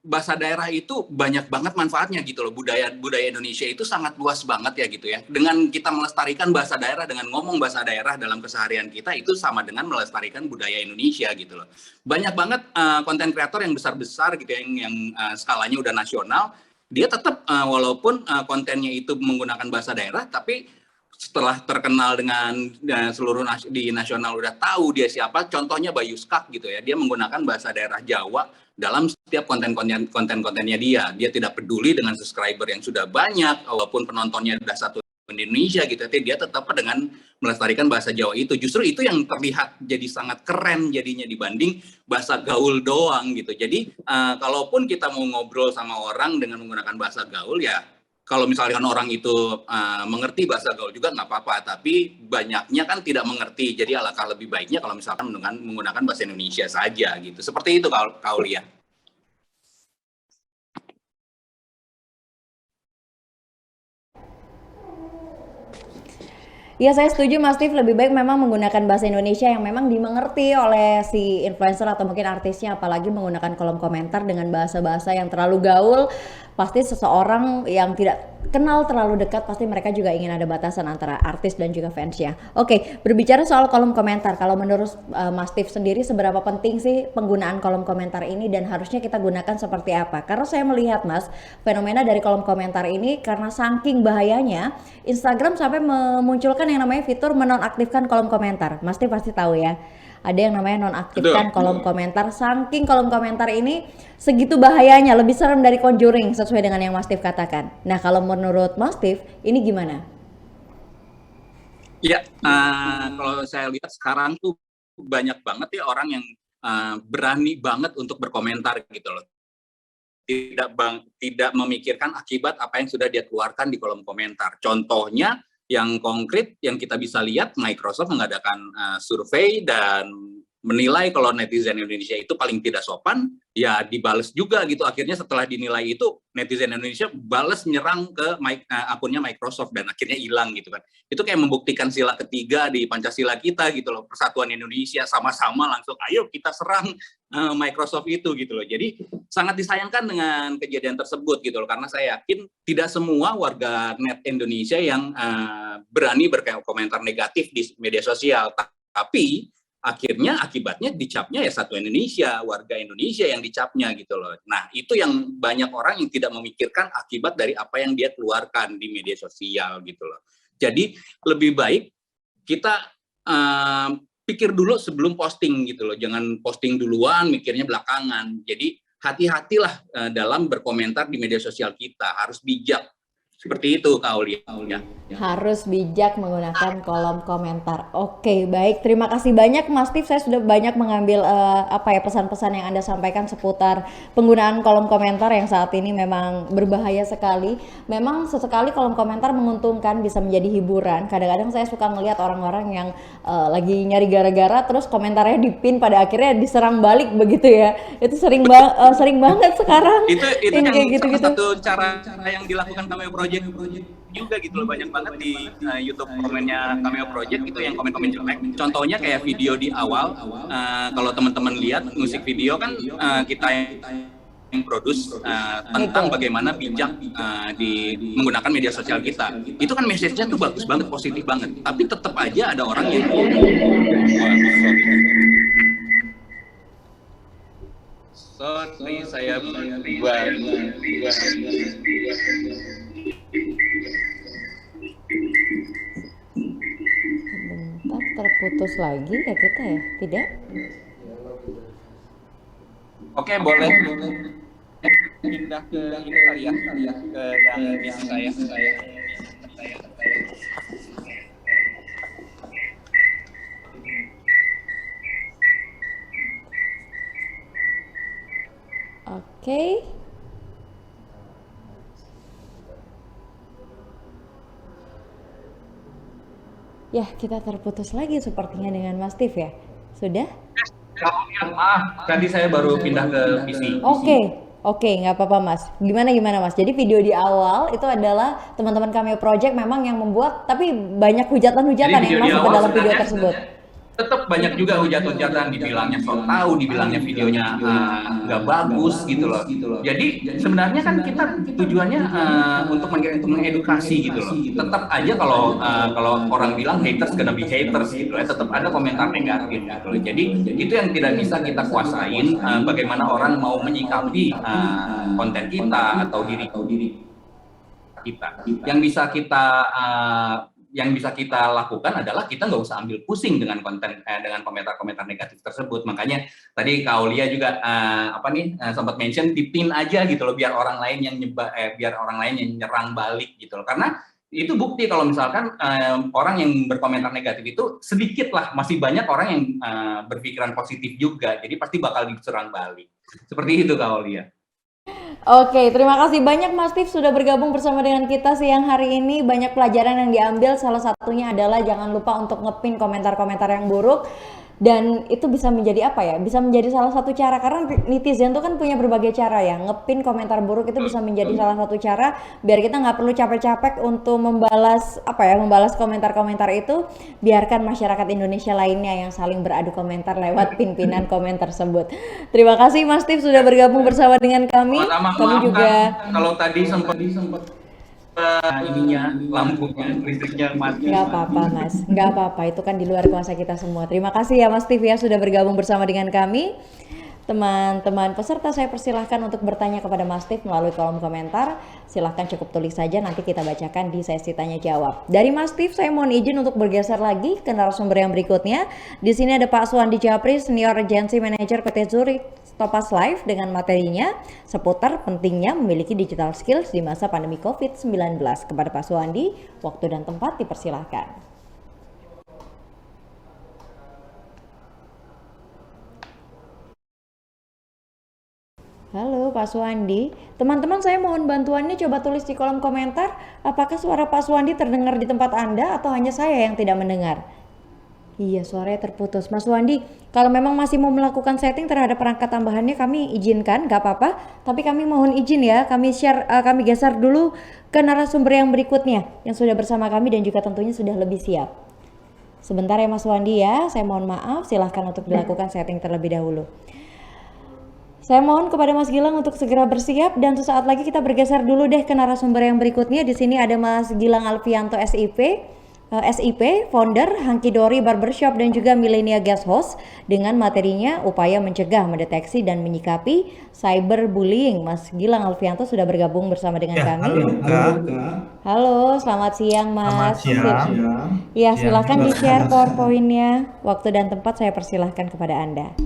bahasa daerah itu banyak banget manfaatnya gitu loh. Budaya Indonesia itu sangat luas banget ya gitu ya. Dengan kita melestarikan bahasa daerah, dengan ngomong bahasa daerah dalam keseharian kita, itu sama dengan melestarikan budaya Indonesia gitu loh. Banyak banget konten kreator yang besar-besar gitu ya, yang skalanya udah nasional, dia tetap walaupun kontennya itu menggunakan bahasa daerah, tapi setelah terkenal dengan seluruh di nasional udah tahu dia siapa, contohnya Bayu Skak gitu ya, dia menggunakan bahasa daerah Jawa dalam setiap konten-kontennya dia tidak peduli dengan subscriber yang sudah banyak, walaupun penontonnya udah satu di Indonesia gitu, tapi dia tetap dengan melestarikan bahasa Jawa itu. Justru itu yang terlihat jadi sangat keren jadinya dibanding bahasa gaul doang gitu. Jadi kalaupun kita mau ngobrol sama orang dengan menggunakan bahasa gaul, ya kalau misalkan orang itu mengerti bahasa gaul juga nggak apa-apa, tapi banyaknya kan tidak mengerti. Jadi alangkah lebih baiknya kalau misalkan dengan menggunakan bahasa Indonesia saja gitu. Seperti itu Kak Aulia. Iya, saya setuju Mas Steve, lebih baik memang menggunakan bahasa Indonesia yang memang dimengerti oleh si influencer atau mungkin artisnya, apalagi menggunakan kolom komentar dengan bahasa-bahasa yang terlalu gaul. Pasti seseorang yang tidak kenal terlalu dekat, pasti mereka juga ingin ada batasan antara artis dan juga fansnya. Oke, berbicara soal kolom komentar, kalau menurut Mas Steve sendiri seberapa penting sih penggunaan kolom komentar ini dan harusnya kita gunakan seperti apa? Karena saya melihat Mas, fenomena dari kolom komentar ini karena saking bahayanya, Instagram sampai memunculkan yang namanya fitur menonaktifkan kolom komentar. Mas Steve pasti tahu ya. Ada yang namanya nonaktifkan kolom komentar. Saking kolom komentar ini segitu bahayanya, lebih serem dari Conjuring sesuai dengan yang Mas Steve katakan. Nah, kalau menurut Mas Steve, ini gimana? Ya, kalau saya lihat sekarang tuh banyak banget ya orang yang berani banget untuk berkomentar gitu loh. Tidak memikirkan akibat apa yang sudah dia keluarkan di kolom komentar. Contohnya yang konkret yang kita bisa lihat, Microsoft mengadakan survei dan menilai kalau netizen Indonesia itu paling tidak sopan, ya dibales juga gitu. Akhirnya setelah dinilai itu, netizen Indonesia bales nyerang ke akunnya Microsoft dan akhirnya hilang gitu kan. Itu kayak membuktikan sila ketiga di Pancasila kita gitu loh, persatuan Indonesia, sama-sama langsung ayo kita serang Microsoft itu gitu loh. Jadi sangat disayangkan dengan kejadian tersebut gitu loh, karena saya yakin tidak semua warga net Indonesia yang berani berkomentar negatif di media sosial, tapi akhirnya akibatnya dicapnya ya satu Indonesia, warga Indonesia yang dicapnya gitu loh. Nah, itu yang banyak orang yang tidak memikirkan akibat dari apa yang dia keluarkan di media sosial gitu loh. Jadi lebih baik kita pikir dulu sebelum posting gitu loh. Jangan posting duluan, mikirnya belakangan. Jadi hati-hatilah dalam berkomentar di media sosial kita, harus bijak. Seperti itu, Kak Aulia. Harus bijak menggunakan kolom komentar. Oke, baik. Terima kasih banyak Mas Steve. Saya sudah banyak mengambil pesan-pesan yang Anda sampaikan seputar penggunaan kolom komentar yang saat ini memang berbahaya sekali. Memang sesekali kolom komentar menguntungkan, bisa menjadi hiburan. Kadang-kadang saya suka melihat orang-orang yang lagi nyari gara-gara terus komentarnya dipin pada akhirnya diserang balik begitu ya. Itu sering banget sekarang. Itu yang kayak gitu-gitu. salah satu cara yang dilakukan Cameo Project juga gitu loh, banyak banget di YouTube komennya Cameo Project itu yang komen-komen jelek. Contohnya kayak video di awal, kalau teman-teman lihat musik video kan kita yang produce tentang bagaimana bijak di menggunakan media sosial kita. Itu kan message-nya tuh bagus banget, positif banget. Tapi tetap aja ada orang yang sorry saya Bentar, terputus lagi ya kita ya? Tidak? Oke, boleh pindah ke ini kali ya, ke yang misi saya. Oke. Ya, kita terputus lagi sepertinya dengan Mas Steve ya. Sudah? Tadi saya baru pindah ke PC. Oke, nggak apa-apa Mas. Gimana Mas? Jadi video di awal itu adalah teman-teman Cameo Project memang yang membuat, tapi banyak hujatan-hujatan yang masuk ke dalam video tersebut. Tetap banyak juga hujat-hujatan, dibilangnya so tahu, dibilangnya videonya nggak bagus gitu loh. Jadi sebenarnya kan kita tujuannya untuk mengedukasi gitu loh. Tetap aja kalau orang bilang haters gonna be haters gitu ya, tetap ada komentar negatif gitu loh. Jadi itu yang tidak bisa kita kuasain, bagaimana orang mau menyikapi konten kita atau diri kita. Yang bisa kita lakukan adalah kita nggak usah ambil pusing dengan dengan komentar-komentar negatif tersebut. Makanya tadi Kak Aulia juga sempat mention dipin aja gitu loh, biar orang lain yang nyerang balik gitu loh. Karena itu bukti kalau misalkan orang yang berkomentar negatif itu sedikit lah, masih banyak orang yang berpikiran positif juga. Jadi pasti bakal diserang balik. Seperti itu Kak Aulia. Oke, terima kasih banyak Mas Steve sudah bergabung bersama dengan kita siang hari ini. Banyak pelajaran yang diambil, salah satunya adalah jangan lupa untuk ngepin komentar-komentar yang buruk. Dan itu bisa menjadi apa ya? Bisa menjadi salah satu cara, karena netizen tuh kan punya berbagai cara ya. Ngepin komentar buruk itu bisa menjadi salah satu cara biar kita nggak perlu capek-capek untuk membalas apa ya, membalas komentar-komentar itu. Biarkan masyarakat Indonesia lainnya yang saling beradu komentar lewat pin-pinan komen tersebut. Terima kasih Mas Steve sudah bergabung bersama dengan kami. Sama-sama, Kami maafkan juga kalau tadi sempat ininya lampunya listriknya mati. nggak apa-apa Mas, nggak apa-apa, itu kan di luar kuasa kita semua. Terima kasih ya Mas Steve ya sudah bergabung bersama dengan kami. Teman-teman peserta saya persilahkan untuk bertanya kepada Mas Steve melalui kolom komentar. Silahkan cukup tulis saja, nanti kita bacakan di sesi tanya jawab. Dari Mas Steve saya mohon izin untuk bergeser lagi ke narasumber yang berikutnya. Di sini ada Pak Suwandi Japri, Senior Agency Manager PT Zurich Topaz Life dengan materinya seputar pentingnya memiliki digital skills di masa pandemi COVID-19. Kepada Pak Suwandi, waktu dan tempat dipersilahkan. Halo Pak Suwandi, teman-teman saya mohon bantuannya, coba tulis di kolom komentar apakah suara Pak Suwandi terdengar di tempat Anda atau hanya saya yang tidak mendengar. Iya, suaranya terputus. Mas Suwandi, kalau memang masih mau melakukan setting terhadap perangkat tambahannya kami izinkan, nggak apa-apa. Tapi kami mohon izin ya, kami geser dulu ke narasumber yang berikutnya yang sudah bersama kami dan juga tentunya sudah lebih siap. Sebentar ya Mas Suwandi ya, saya mohon maaf, silahkan untuk dilakukan setting terlebih dahulu. Saya mohon kepada Mas Gilang untuk segera bersiap dan sesaat lagi kita bergeser dulu deh ke narasumber yang berikutnya. Di sini ada Mas Gilang Alfianto SIP, founder Hankidori Barbershop dan juga Millennia Guest Host dengan materinya upaya mencegah, mendeteksi dan menyikapi cyberbullying. Mas Gilang Alfianto sudah bergabung bersama dengan kami. Halo Kak. Halo, selamat siang Mas. Selamat siang. Ya, silakan di-share PowerPoint-nya. Waktu dan tempat saya persilahkan kepada Anda.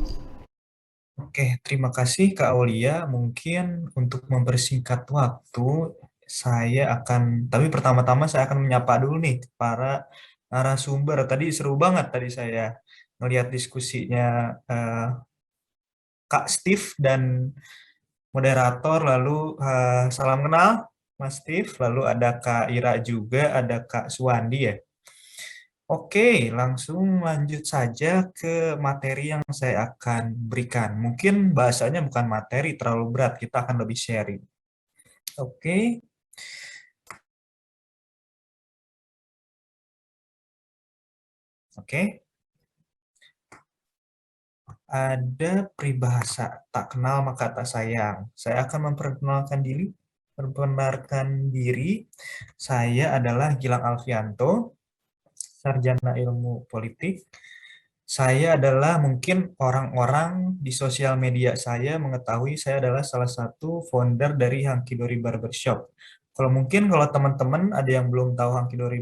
Oke, terima kasih Kak Aulia. Mungkin untuk mempersingkat waktu, tapi pertama-tama saya akan menyapa dulu nih para narasumber. Tadi seru banget tadi saya melihat diskusinya Kak Steve dan moderator, lalu salam kenal Mas Steve, lalu ada Kak Ira juga, ada Kak Suwandi ya. Oke, langsung lanjut saja ke materi yang saya akan berikan. Mungkin bahasanya bukan materi terlalu berat, kita akan lebih sharing. Oke. Oke. Ada peribahasa, tak kenal maka tak sayang. Saya akan memperkenalkan diri. Saya adalah Gilang Alfianto, sarjana ilmu politik. Saya adalah mungkin orang-orang di sosial media saya mengetahui saya adalah salah satu founder dari Hankidori Barbershop. Kalau teman-teman ada yang belum tahu Hankidori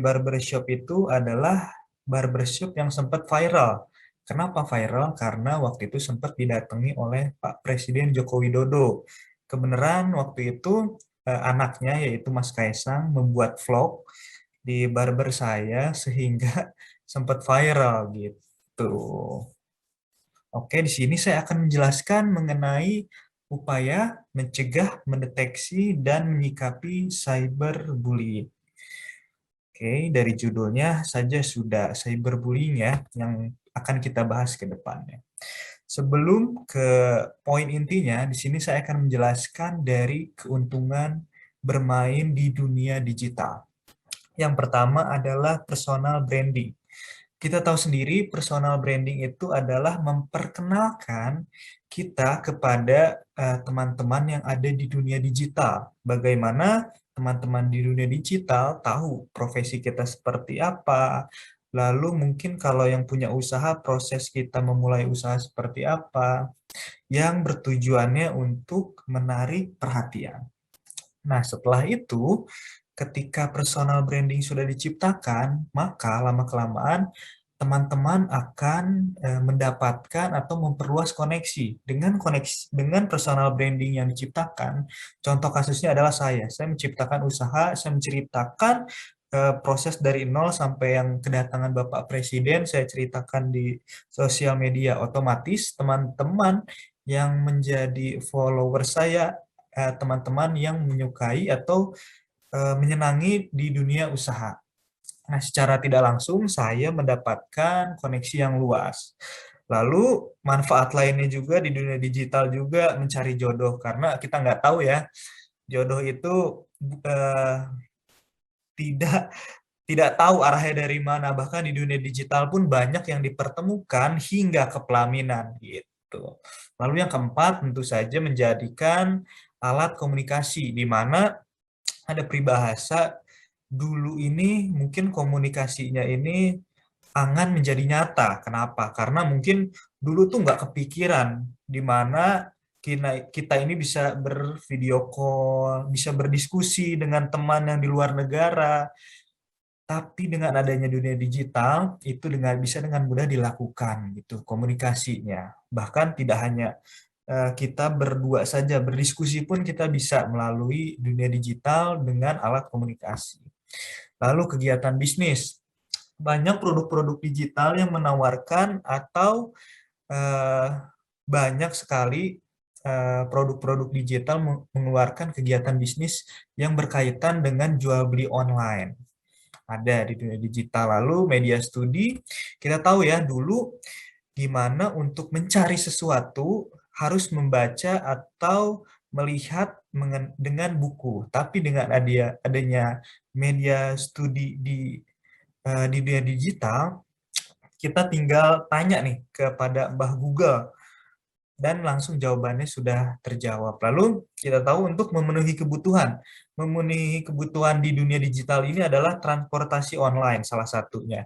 Barbershop itu adalah barbershop yang sempat viral. Kenapa viral? Karena waktu itu sempat didatangi oleh Pak Presiden Joko Widodo. Kebenaran waktu itu anaknya yaitu Mas Kaisang membuat vlog di barber saya sehingga sempat viral gitu. Oke, di sini saya akan menjelaskan mengenai upaya mencegah, mendeteksi, dan menyikapi cyberbullying. Oke, dari judulnya saja sudah cyberbullying ya, yang akan kita bahas ke depannya. Sebelum ke poin intinya, di sini saya akan menjelaskan dari keuntungan bermain di dunia digital. Yang pertama adalah personal branding. Kita tahu sendiri personal branding itu adalah memperkenalkan kita kepada teman-teman yang ada di dunia digital. Bagaimana teman-teman di dunia digital tahu profesi kita seperti apa, lalu mungkin kalau yang punya usaha, proses kita memulai usaha seperti apa, yang bertujuannya untuk menarik perhatian. Nah, setelah itu, ketika personal branding sudah diciptakan, maka lama-kelamaan teman-teman akan mendapatkan atau memperluas koneksi. Dengan personal branding yang diciptakan, contoh kasusnya adalah saya menciptakan usaha, saya menceritakan proses dari nol sampai yang kedatangan Bapak Presiden, saya ceritakan di sosial media, otomatis teman-teman yang menjadi follower saya, teman-teman yang menyukai atau menyenangi di dunia usaha. Nah, secara tidak langsung saya mendapatkan koneksi yang luas. Lalu manfaat lainnya juga di dunia digital juga mencari jodoh, karena kita nggak tahu ya, jodoh itu eh, tidak tidak tahu arahnya dari mana. Bahkan di dunia digital pun banyak yang dipertemukan hingga ke pelaminan gitu. Lalu yang keempat tentu saja menjadikan alat komunikasi, di mana ada peribahasa dulu ini mungkin komunikasinya ini angan menjadi nyata. Kenapa? Karena mungkin dulu tuh nggak kepikiran di mana kita ini bisa bervideo call, bisa berdiskusi dengan teman yang di luar negara. Tapi dengan adanya dunia digital, itu bisa dengan mudah dilakukan gitu komunikasinya. Bahkan tidak hanya kita berdua saja, berdiskusi pun kita bisa melalui dunia digital dengan alat komunikasi. Lalu kegiatan bisnis. Banyak produk-produk digital yang menawarkan atau eh, banyak sekali produk-produk digital mengeluarkan kegiatan bisnis yang berkaitan dengan jual beli online. Ada di dunia digital. Lalu media studi, kita tahu ya dulu gimana untuk mencari sesuatu harus membaca atau melihat dengan buku. Tapi dengan adanya media studi di dunia digital, kita tinggal tanya nih kepada Mbah Google dan langsung jawabannya sudah terjawab. Lalu kita tahu untuk memenuhi kebutuhan di dunia digital ini adalah transportasi online salah satunya.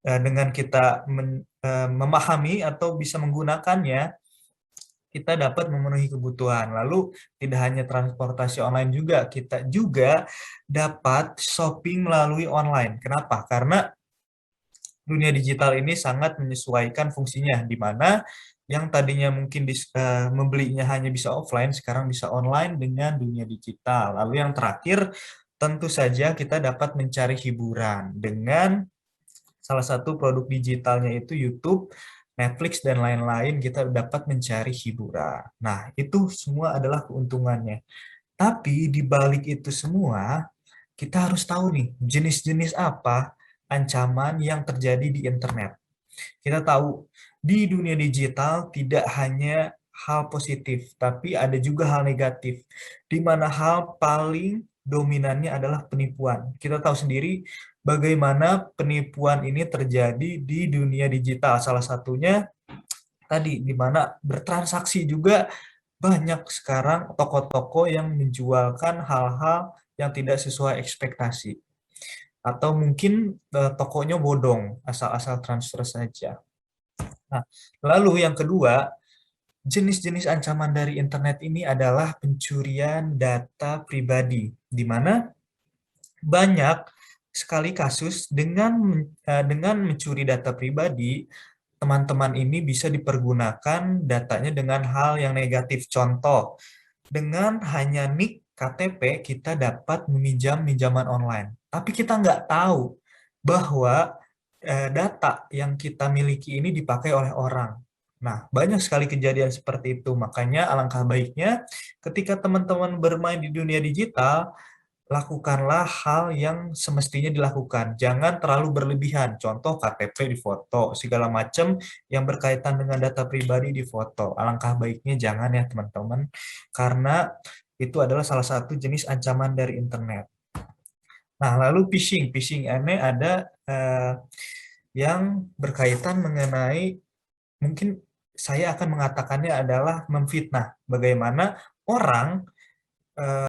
Dengan kita memahami atau bisa menggunakannya, kita dapat memenuhi kebutuhan. Lalu tidak hanya transportasi online juga, kita juga dapat shopping melalui online. Kenapa? Karena dunia digital ini sangat menyesuaikan fungsinya, di mana yang tadinya mungkin membelinya hanya bisa offline, sekarang bisa online dengan dunia digital. Lalu yang terakhir, tentu saja kita dapat mencari hiburan dengan salah satu produk digitalnya itu YouTube, Netflix, dan lain-lain. Kita dapat mencari hiburan. Nah, itu semua adalah keuntungannya. Tapi di balik itu semua, kita harus tahu nih, jenis-jenis apa ancaman yang terjadi di internet. Kita tahu di dunia digital tidak hanya hal positif, tapi ada juga hal negatif, di mana hal paling dominannya adalah penipuan. Kita tahu sendiri bagaimana penipuan ini terjadi di dunia digital. Salah satunya tadi, di mana bertransaksi juga banyak sekarang toko-toko yang menjualkan hal-hal yang tidak sesuai ekspektasi. Atau mungkin tokonya bodong, asal-asal transfer saja. Nah, lalu yang kedua, jenis-jenis ancaman dari internet ini adalah pencurian data pribadi, di mana banyak sekali kasus dengan mencuri data pribadi, teman-teman ini bisa dipergunakan datanya dengan hal yang negatif. Contoh, dengan hanya nik KTP kita dapat meminjam pinjaman online. Tapi kita nggak tahu bahwa data yang kita miliki ini dipakai oleh orang. Nah, banyak sekali kejadian seperti itu. Makanya alangkah baiknya ketika teman-teman bermain di dunia digital, lakukanlah hal yang semestinya dilakukan. Jangan terlalu berlebihan. Contoh KTP difoto, segala macam yang berkaitan dengan data pribadi difoto. Alangkah baiknya jangan ya teman-teman, karena itu adalah salah satu jenis ancaman dari internet. Nah, lalu phishing. Phishing ini ada yang berkaitan mengenai, mungkin saya akan mengatakannya adalah memfitnah. Bagaimana orang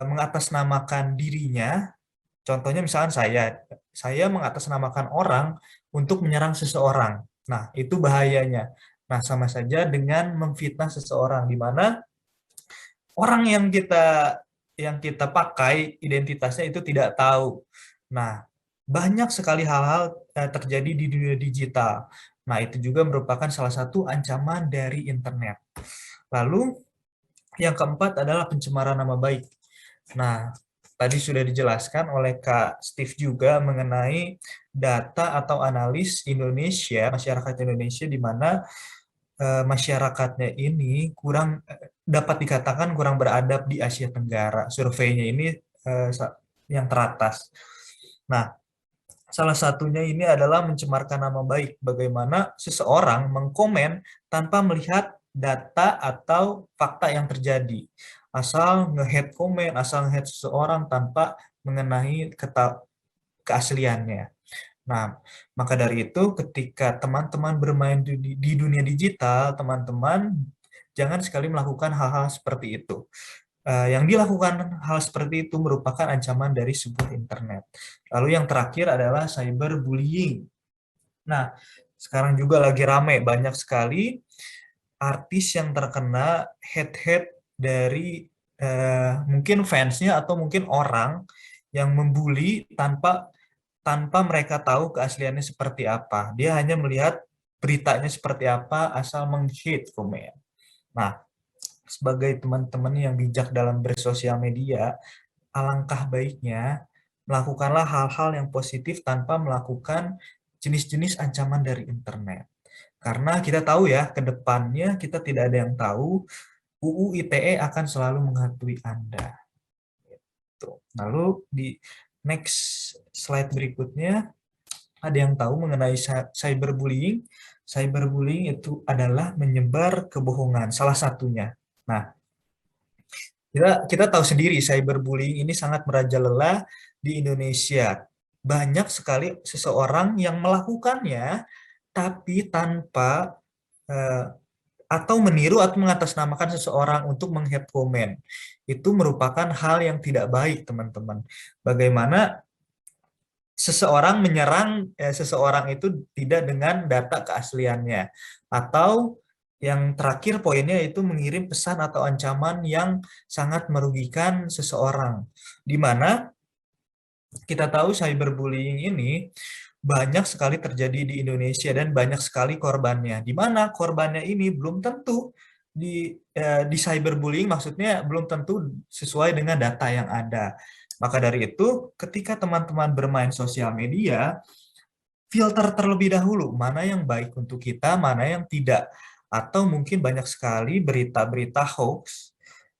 mengatasnamakan dirinya, contohnya misalkan saya mengatasnamakan orang untuk menyerang seseorang. Nah, itu bahayanya. Nah, sama saja dengan memfitnah seseorang, di mana orang yang kita pakai identitasnya itu tidak tahu. Nah, banyak sekali hal-hal terjadi di dunia digital. Nah, itu juga merupakan salah satu ancaman dari internet. Lalu, yang keempat adalah pencemaran nama baik. Nah, tadi sudah dijelaskan oleh Kak Steve juga mengenai data atau analis Indonesia, masyarakat Indonesia, di mana masyarakatnya ini dapat dikatakan kurang beradab di Asia Tenggara. Surveinya ini yang teratas. Nah, Salah satunya ini adalah mencemarkan nama baik. Bagaimana seseorang mengkomen tanpa melihat data atau fakta yang terjadi. Asal nge-head komen, asal nge-head seseorang tanpa mengenai keasliannya. Nah, maka dari itu ketika teman-teman bermain di dunia digital, teman-teman jangan sekali melakukan hal-hal seperti itu. Yang dilakukan hal seperti itu merupakan ancaman dari sebuah internet. Lalu yang terakhir adalah cyberbullying. Nah, sekarang juga lagi ramai, banyak sekali artis yang terkena head-head dari mungkin fansnya atau mungkin orang yang membuli tanpa mereka tahu keasliannya seperti apa. Dia hanya melihat beritanya seperti apa asal meng-hate komen. Nah, sebagai teman-teman yang bijak dalam bersosial media, alangkah baiknya melakukanlah hal-hal yang positif tanpa melakukan jenis-jenis ancaman dari internet. Karena kita tahu ya, ke depannya kita tidak ada yang tahu, UU ITE akan selalu menghantui Anda. Lalu di next slide berikutnya, ada yang tahu mengenai cyberbullying? Cyberbullying itu adalah menyebar kebohongan, salah satunya. Nah, kita tahu sendiri cyberbullying ini sangat merajalela di Indonesia. Banyak sekali seseorang yang melakukannya, tapi tanpa atau meniru atau mengatasnamakan seseorang untuk meng-head comment. Itu merupakan hal yang tidak baik, teman-teman. Bagaimana seseorang menyerang seseorang itu tidak dengan data keasliannya, atau yang terakhir poinnya itu mengirim pesan atau ancaman yang sangat merugikan seseorang, di mana kita tahu cyberbullying ini banyak sekali terjadi di Indonesia dan banyak sekali korbannya, di mana korbannya ini belum tentu di cyberbullying, maksudnya belum tentu sesuai dengan data yang ada. Maka dari itu, ketika teman-teman bermain sosial media, filter terlebih dahulu, mana yang baik untuk kita, mana yang tidak. Atau mungkin banyak sekali berita-berita hoax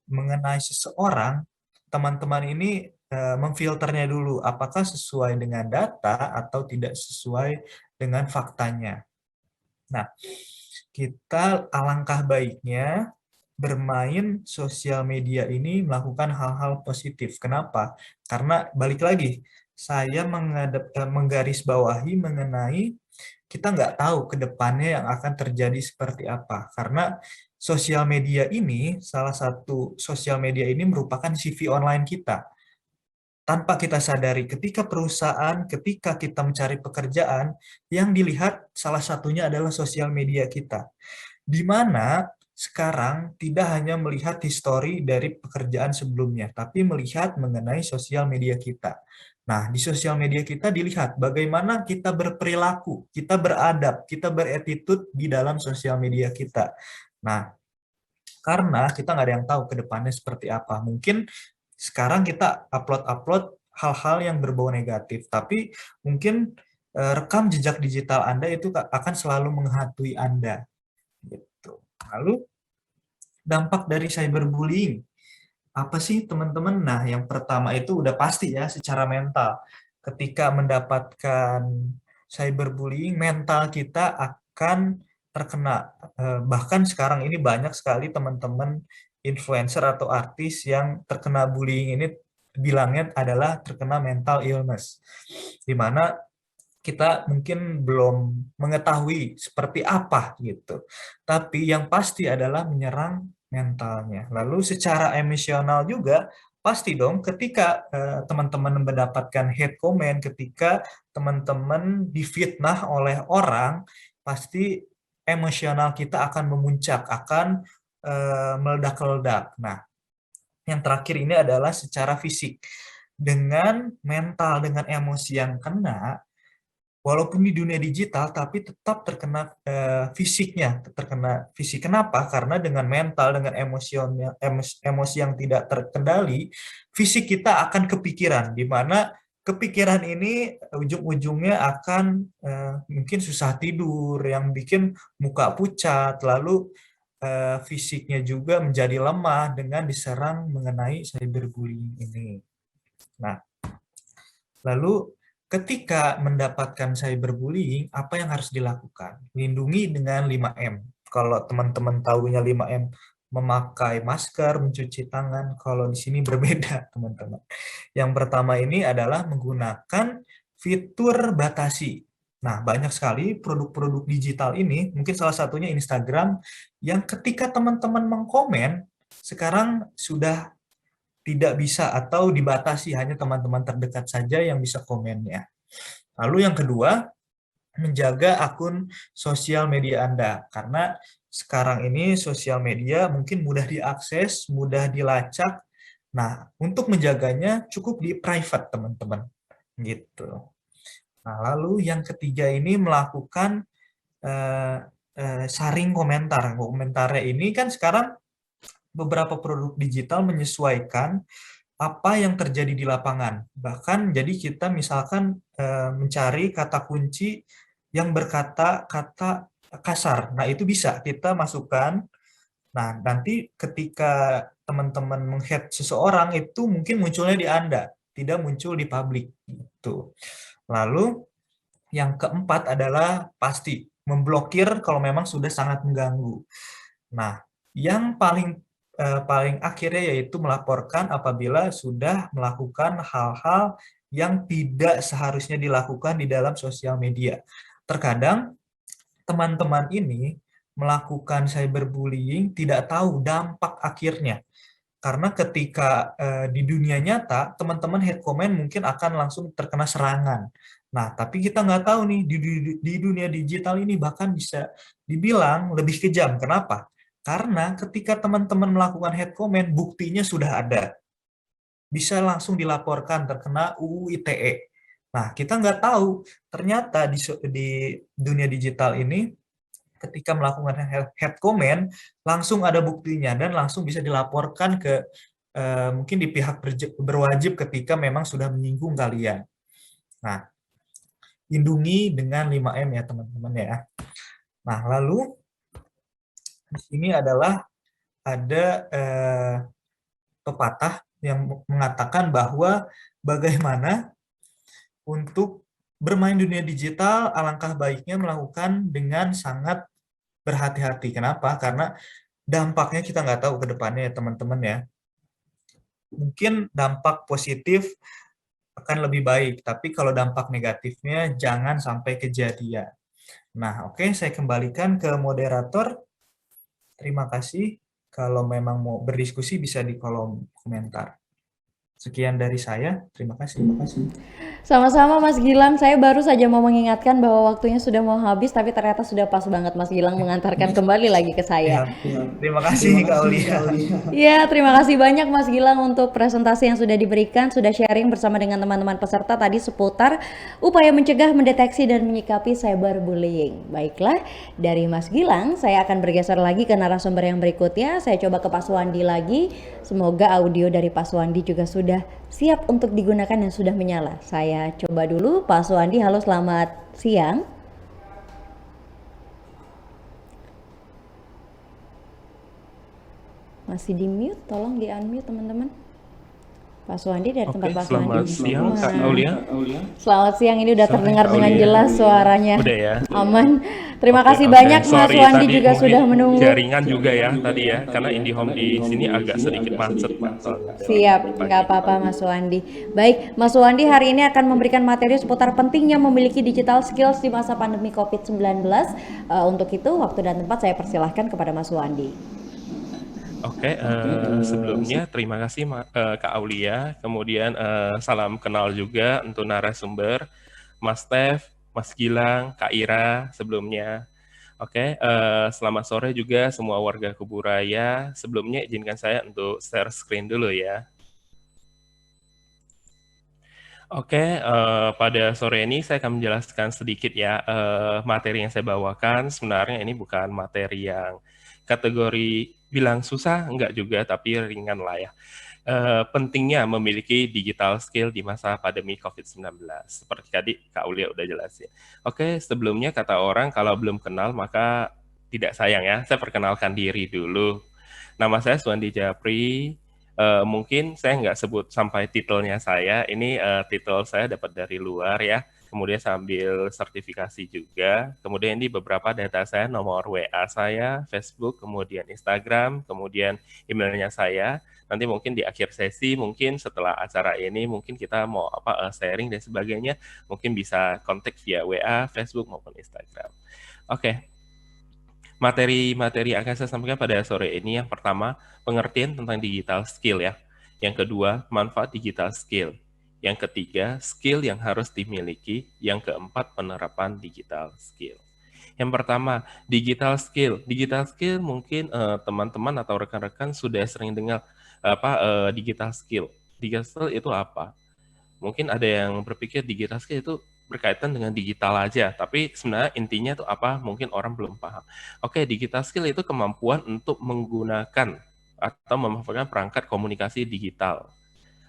mengenai seseorang, teman-teman ini memfilternya dulu, apakah sesuai dengan data atau tidak sesuai dengan faktanya. Nah, kita alangkah baiknya bermain sosial media ini melakukan hal-hal positif. Kenapa? Karena balik lagi, saya menggarisbawahi mengenai kita nggak tahu ke depannya yang akan terjadi seperti apa. Karena sosial media ini, salah satu sosial media ini merupakan CV online kita. Tanpa kita sadari, ketika kita mencari pekerjaan, yang dilihat salah satunya adalah sosial media kita. Di mana sekarang tidak hanya melihat histori dari pekerjaan sebelumnya, tapi melihat mengenai sosial media kita. Nah, di sosial media kita dilihat bagaimana kita berperilaku, kita beradab, kita beretitude di dalam sosial media kita. Nah, karena kita nggak ada yang tahu ke depannya seperti apa. Mungkin sekarang kita upload hal-hal yang berbau negatif, tapi mungkin rekam jejak digital Anda itu akan selalu menghantui Anda. Gitu. Lalu, dampak dari cyberbullying. Apa sih teman-teman? Nah, yang pertama itu udah pasti ya, secara mental. Ketika mendapatkan cyberbullying, mental kita akan terkena. Bahkan sekarang ini banyak sekali teman-teman influencer atau artis yang terkena bullying ini bilangnya adalah terkena mental illness. Di mana kita mungkin belum mengetahui seperti apa gitu. Tapi yang pasti adalah menyerang mentalnya. Lalu secara emosional juga pasti dong ketika teman-teman mendapatkan hate comment, ketika teman-teman difitnah oleh orang, pasti emosional kita akan memuncak, akan meledak-ledak. Nah, yang terakhir ini adalah secara fisik. Dengan mental, dengan emosi yang kena, walaupun di dunia digital, tapi tetap terkena fisiknya, terkena fisik. Kenapa? Karena dengan mental, dengan emosi yang tidak terkendali, fisik kita akan kepikiran, di mana kepikiran ini ujung-ujungnya akan mungkin susah tidur, yang bikin muka pucat, lalu fisiknya juga menjadi lemah dengan diserang mengenai cyberbullying ini. Nah, lalu ketika mendapatkan cyberbullying, apa yang harus dilakukan? Lindungi dengan 5M. Kalau teman-teman tahunya 5M, memakai masker, mencuci tangan, kalau di sini berbeda, teman-teman. Yang pertama ini adalah menggunakan fitur batasi. Nah, banyak sekali produk-produk digital ini, mungkin salah satunya Instagram, yang ketika teman-teman mengkomen, sekarang sudah tidak bisa atau dibatasi, hanya teman-teman terdekat saja yang bisa komennya. Lalu yang kedua, menjaga akun sosial media Anda, karena sekarang ini sosial media mungkin mudah diakses, mudah dilacak. Nah, untuk menjaganya cukup di private, teman-teman. Gitu. Nah, lalu yang ketiga ini melakukan saring komentar. Komentarnya ini kan sekarang beberapa produk digital menyesuaikan apa yang terjadi di lapangan. Bahkan jadi kita misalkan mencari kata kunci yang berkata kata kasar. Nah, itu bisa kita masukkan. Nah, nanti ketika teman-teman meng-head seseorang itu mungkin munculnya di Anda, tidak muncul di publik gitu. Lalu yang keempat adalah pasti memblokir kalau memang sudah sangat mengganggu. Nah, yang paling akhirnya yaitu melaporkan apabila sudah melakukan hal-hal yang tidak seharusnya dilakukan di dalam sosial media. Terkadang teman-teman ini melakukan cyberbullying tidak tahu dampak akhirnya. Karena ketika di dunia nyata, teman-teman head comment mungkin akan langsung terkena serangan. Nah, tapi kita nggak tahu nih, di dunia digital ini bahkan bisa dibilang lebih kejam. Kenapa? Karena ketika teman-teman melakukan head comment, buktinya sudah ada. Bisa langsung dilaporkan terkena UU ITE. Nah, kita nggak tahu, ternyata di dunia digital ini, ketika melakukan head comment, langsung ada buktinya dan langsung bisa dilaporkan ke mungkin di pihak berwajib ketika memang sudah menyinggung kalian. Nah, lindungi dengan 5M ya teman-teman ya. Nah, lalu di sini adalah ada pepatah yang mengatakan bahwa bagaimana untuk bermain dunia digital, alangkah baiknya melakukan dengan sangat berhati-hati. Kenapa? Karena dampaknya kita nggak tahu ke depannya ya teman-teman ya. Mungkin dampak positif akan lebih baik, tapi kalau dampak negatifnya jangan sampai kejadian. Nah, oke, saya kembalikan ke moderator. Terima kasih. Kalau memang mau berdiskusi bisa di kolom komentar. Sekian dari saya. Terima kasih. Sama-sama Mas Gilang, saya baru saja mau mengingatkan bahwa waktunya sudah mau habis, tapi ternyata sudah pas banget Mas Gilang mengantarkan kembali lagi ke saya. Terima kasih Kak Aulia. Ya, terima kasih banyak Mas Gilang untuk presentasi yang sudah diberikan, sudah sharing bersama dengan teman-teman peserta tadi seputar upaya mencegah, mendeteksi, dan menyikapi cyberbullying. Baiklah, dari Mas Gilang, saya akan bergeser lagi ke narasumber yang berikutnya. Saya coba ke Pak Suwandi lagi. Semoga audio dari Pak Suwandi juga sudah siap untuk digunakan dan sudah menyala. Saya coba dulu. Pak Suwandi, halo, selamat siang. Masih di mute, tolong di unmute teman-teman. Pak Suwandi dari tempat Pak Suwandi. Selamat siang Kak Aulia. Selamat siang, ini udah terdengar dengan jelas suaranya. Udah ya. Aman. Terima kasih banyak Mas Suwandi juga sudah menunggu. Jaringan juga ya tadi ya, karena IndiHome di sini agak sedikit macet. Siap, nggak apa-apa Mas Suwandi. Baik, Mas Suwandi hari ini akan memberikan materi seputar pentingnya memiliki digital skills di masa pandemi COVID-19. Untuk itu, waktu dan tempat saya persilahkan kepada Mas Suwandi. Oke, sebelumnya terima kasih Kak Aulia, kemudian salam kenal juga untuk narasumber, Mas Stef, Mas Gilang, Kak Ira sebelumnya. Oke, selamat sore juga semua warga Kuburaya. Sebelumnya izinkan saya untuk share screen dulu ya. Oke, pada sore ini saya akan menjelaskan sedikit ya, materi yang saya bawakan. Sebenarnya ini bukan materi yang kategori bilang susah, enggak juga, tapi ringan lah ya. Pentingnya memiliki digital skill di masa pandemi COVID-19. Seperti tadi Kak Aulia udah jelasin. Oke, sebelumnya kata orang kalau belum kenal maka tidak sayang ya. Saya perkenalkan diri dulu. Nama saya Suwandi Japri, Mungkin saya nggak sebut sampai titelnya saya, ini titel saya dapat dari luar ya, kemudian sambil sertifikasi juga, kemudian ini beberapa data saya, nomor WA saya, Facebook, kemudian Instagram, kemudian emailnya saya. Nanti mungkin di akhir sesi, mungkin setelah acara ini, mungkin kita mau sharing dan sebagainya, mungkin bisa kontak via WA, Facebook maupun Instagram. Oke. Materi-materi yang akan saya sampaikan pada sore ini, yang pertama, pengertian tentang digital skill ya. Yang kedua, manfaat digital skill. Yang ketiga, skill yang harus dimiliki. Yang keempat, penerapan digital skill. Yang pertama, digital skill. Digital skill mungkin teman-teman atau rekan-rekan sudah sering dengar digital skill. Digital skill itu apa? Mungkin ada yang berpikir digital skill itu berkaitan dengan digital aja, tapi sebenarnya intinya itu apa? Mungkin orang belum paham. Oke, digital skill itu kemampuan untuk menggunakan atau memanfaatkan perangkat komunikasi digital,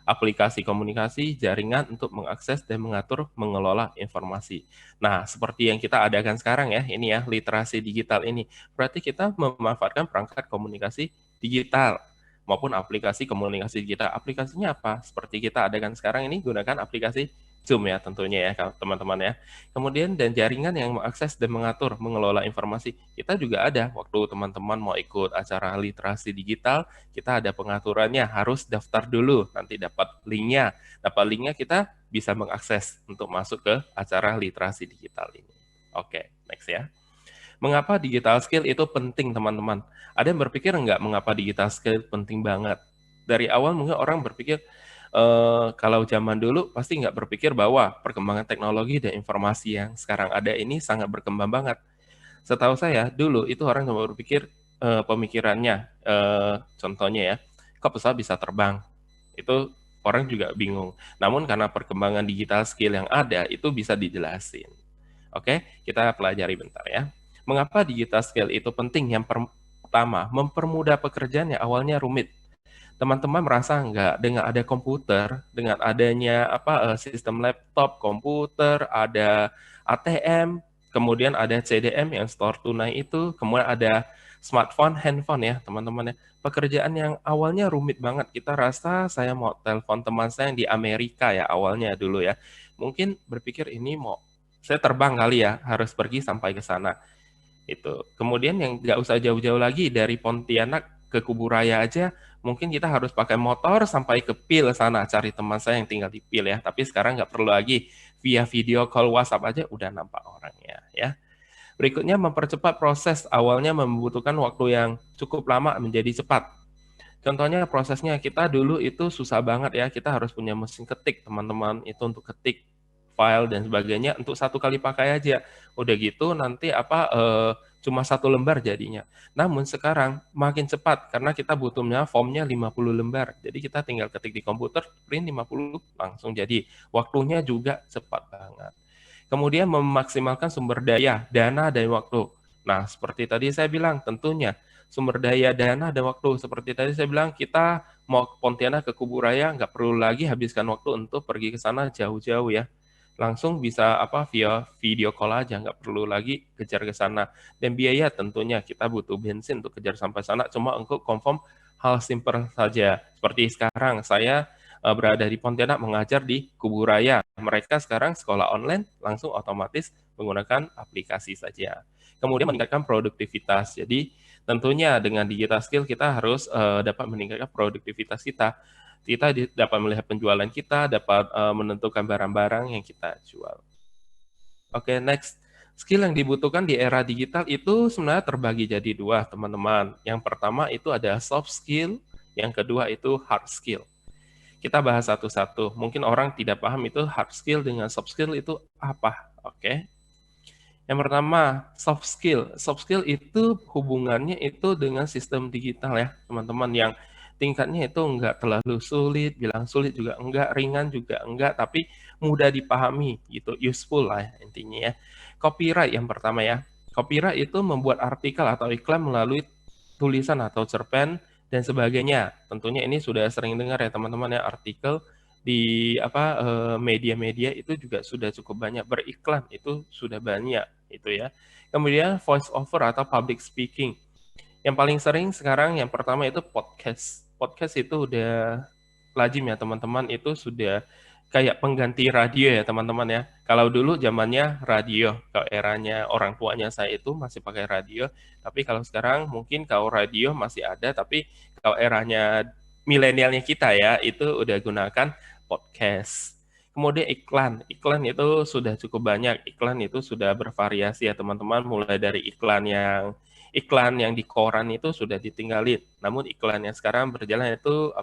aplikasi komunikasi, jaringan untuk mengakses dan mengatur, mengelola informasi. Nah, seperti yang kita adakan sekarang ya, ini ya, literasi digital ini. Berarti kita memanfaatkan perangkat komunikasi digital maupun aplikasi komunikasi digital. Aplikasinya apa? Seperti kita adakan sekarang ini, gunakan aplikasi Zoom ya tentunya ya teman-teman ya. Kemudian dan jaringan yang mengakses dan mengatur, mengelola informasi. Kita juga ada waktu teman-teman mau ikut acara literasi digital, kita ada pengaturannya, harus daftar dulu, nanti dapat linknya. Dapat linknya kita bisa mengakses untuk masuk ke acara literasi digital ini. Oke, next ya. Mengapa digital skill itu penting teman-teman? Ada yang berpikir enggak mengapa digital skill penting banget? Dari awal mungkin orang berpikir, kalau zaman dulu pasti nggak berpikir bahwa perkembangan teknologi dan informasi yang sekarang ada ini sangat berkembang banget. Setahu saya dulu itu orang nggak berpikir pemikirannya, contohnya ya, kok pesawat bisa terbang? Itu orang juga bingung. Namun karena perkembangan digital skill yang ada itu bisa dijelasin. Oke, kita pelajari bentar ya. Mengapa digital skill itu penting? Yang pertama, mempermudah pekerjaan yang awalnya rumit. Teman-teman merasa nggak dengan ada komputer, dengan adanya sistem laptop, komputer, ada ATM, kemudian ada CDM yang store tunai itu, kemudian ada smartphone, handphone ya teman-teman ya. Pekerjaan yang awalnya rumit banget, kita rasa saya mau telepon teman saya yang di Amerika ya awalnya dulu ya. Mungkin berpikir ini mau saya terbang kali ya, harus pergi sampai ke sana. Itu. Kemudian yang nggak usah jauh-jauh lagi dari Pontianak ke Kuburaya aja, mungkin kita harus pakai motor sampai ke Pil sana, cari teman saya yang tinggal di Pil ya. Tapi sekarang nggak perlu lagi, via video call WhatsApp aja udah nampak orangnya ya. Berikutnya mempercepat proses, awalnya membutuhkan waktu yang cukup lama menjadi cepat. Contohnya prosesnya kita dulu itu susah banget ya, kita harus punya mesin ketik teman-teman, itu untuk ketik file dan sebagainya untuk satu kali pakai aja. Udah gitu nanti cuma satu lembar jadinya. Namun sekarang makin cepat karena kita butuhnya formnya 50 lembar. Jadi kita tinggal ketik di komputer, print 50 langsung jadi. Waktunya juga cepat banget. Kemudian memaksimalkan sumber daya, dana dan waktu. Nah, seperti tadi saya bilang tentunya sumber daya, dana dan waktu. Seperti tadi saya bilang kita mau ke Pontianak ke Kuburaya nggak perlu lagi habiskan waktu untuk pergi ke sana jauh-jauh ya. Langsung bisa via video call aja, nggak perlu lagi kejar ke sana. Dan biaya tentunya kita butuh bensin untuk kejar sampai sana, cuma untuk confirm hal simpel saja. Seperti sekarang saya berada di Pontianak mengajar di Kuburaya. Mereka sekarang sekolah online langsung otomatis menggunakan aplikasi saja. Kemudian meningkatkan produktivitas. Jadi tentunya dengan digital skill kita harus dapat meningkatkan produktivitas kita. Kita dapat melihat penjualan kita, dapat menentukan barang-barang yang kita jual. Oke, next. Skill yang dibutuhkan di era digital itu sebenarnya terbagi jadi dua, teman-teman. Yang pertama itu ada soft skill, yang kedua itu hard skill. Kita bahas satu-satu. Mungkin orang tidak paham itu hard skill dengan soft skill itu apa. Oke. Yang pertama, soft skill. Soft skill itu hubungannya itu dengan sistem digital ya, teman-teman, yang tingkatnya itu enggak terlalu sulit, bilang sulit juga enggak, ringan juga enggak, tapi mudah dipahami gitu, useful lah ya, intinya ya. Copyright yang pertama ya. Copyright itu membuat artikel atau iklan melalui tulisan atau cerpen dan sebagainya. Tentunya ini sudah sering dengar ya teman-teman ya, artikel di media-media itu juga sudah cukup banyak, beriklan itu sudah banyak itu ya. Kemudian voice over atau public speaking. Yang paling sering sekarang yang pertama itu podcast. Podcast itu udah lazim ya teman-teman, itu sudah kayak pengganti radio ya teman-teman ya. Kalau dulu zamannya radio, kalau eranya orang tuanya saya itu masih pakai radio, tapi kalau sekarang mungkin kalau radio masih ada, tapi kalau eranya milenialnya kita ya, itu udah gunakan podcast. Kemudian iklan itu sudah cukup banyak, iklan itu sudah bervariasi ya teman-teman, mulai dari iklan yang di koran itu sudah ditinggalin. Namun iklan yang sekarang berjalan itu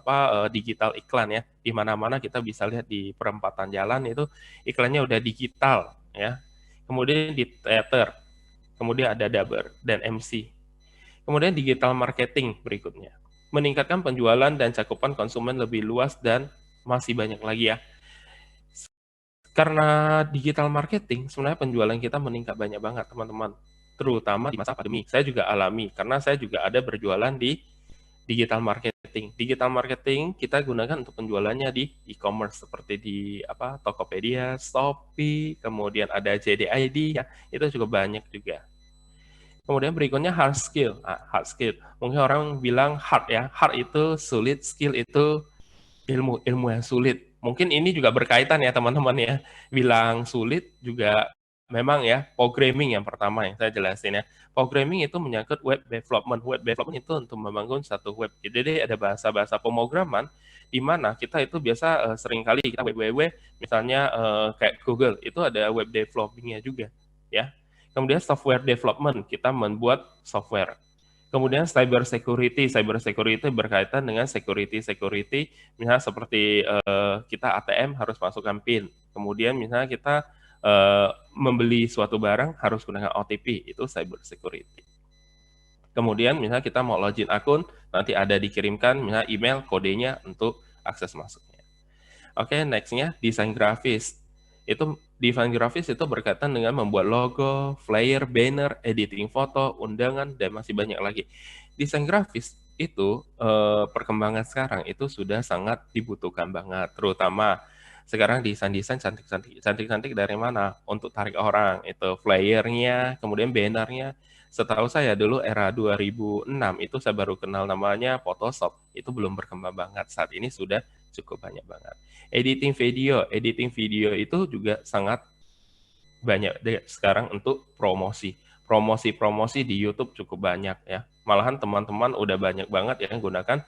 digital iklan ya. Di mana-mana kita bisa lihat di perempatan jalan itu iklannya udah digital ya. Kemudian di teater, kemudian ada dubber dan MC. Kemudian digital marketing berikutnya. Meningkatkan penjualan dan cakupan konsumen lebih luas dan masih banyak lagi ya. Karena digital marketing, sebenarnya penjualan kita meningkat banyak banget teman-teman. Terutama di masa pandemi. Saya juga alami, karena saya juga ada berjualan di digital marketing. Digital marketing kita gunakan untuk penjualannya di e-commerce, seperti di Tokopedia, Shopee, kemudian ada JDID, ya, itu cukup banyak juga. Kemudian berikutnya hard skill. Hard skill. Mungkin orang bilang hard ya, hard itu sulit, skill itu ilmu yang sulit. Mungkin ini juga berkaitan ya teman-teman ya. Bilang sulit juga memang ya, programming yang pertama yang saya jelasin ya. Programming itu menyangkut web development. Web development itu untuk membangun satu web. Jadi ada bahasa-bahasa pemrograman di mana kita itu biasa seringkali kita web misalnya kayak Google itu ada web developingnya juga ya. Kemudian software development, kita membuat software. Kemudian cyber security berkaitan dengan security, misalnya seperti kita ATM harus masukkan PIN. Kemudian misalnya kita membeli suatu barang harus gunakan OTP, itu cyber security. Kemudian misalnya kita mau login akun, nanti ada dikirimkan misalnya email kodenya untuk akses masuknya. Oke, nextnya desain grafis. Desain grafis itu berkaitan dengan membuat logo, flyer, banner, editing foto, undangan, dan masih banyak lagi. Desain grafis itu perkembangan sekarang itu sudah sangat dibutuhkan banget, terutama sekarang desain-desain cantik-cantik dari mana? Untuk tarik orang, itu flyernya, kemudian bannernya. Setahu saya dulu era 2006 itu saya baru kenal namanya Photoshop, itu belum berkembang banget. Saat ini sudah cukup banyak banget. Editing video itu juga sangat banyak sekarang untuk promosi di YouTube cukup banyak ya. Malahan teman-teman udah banyak banget yang gunakan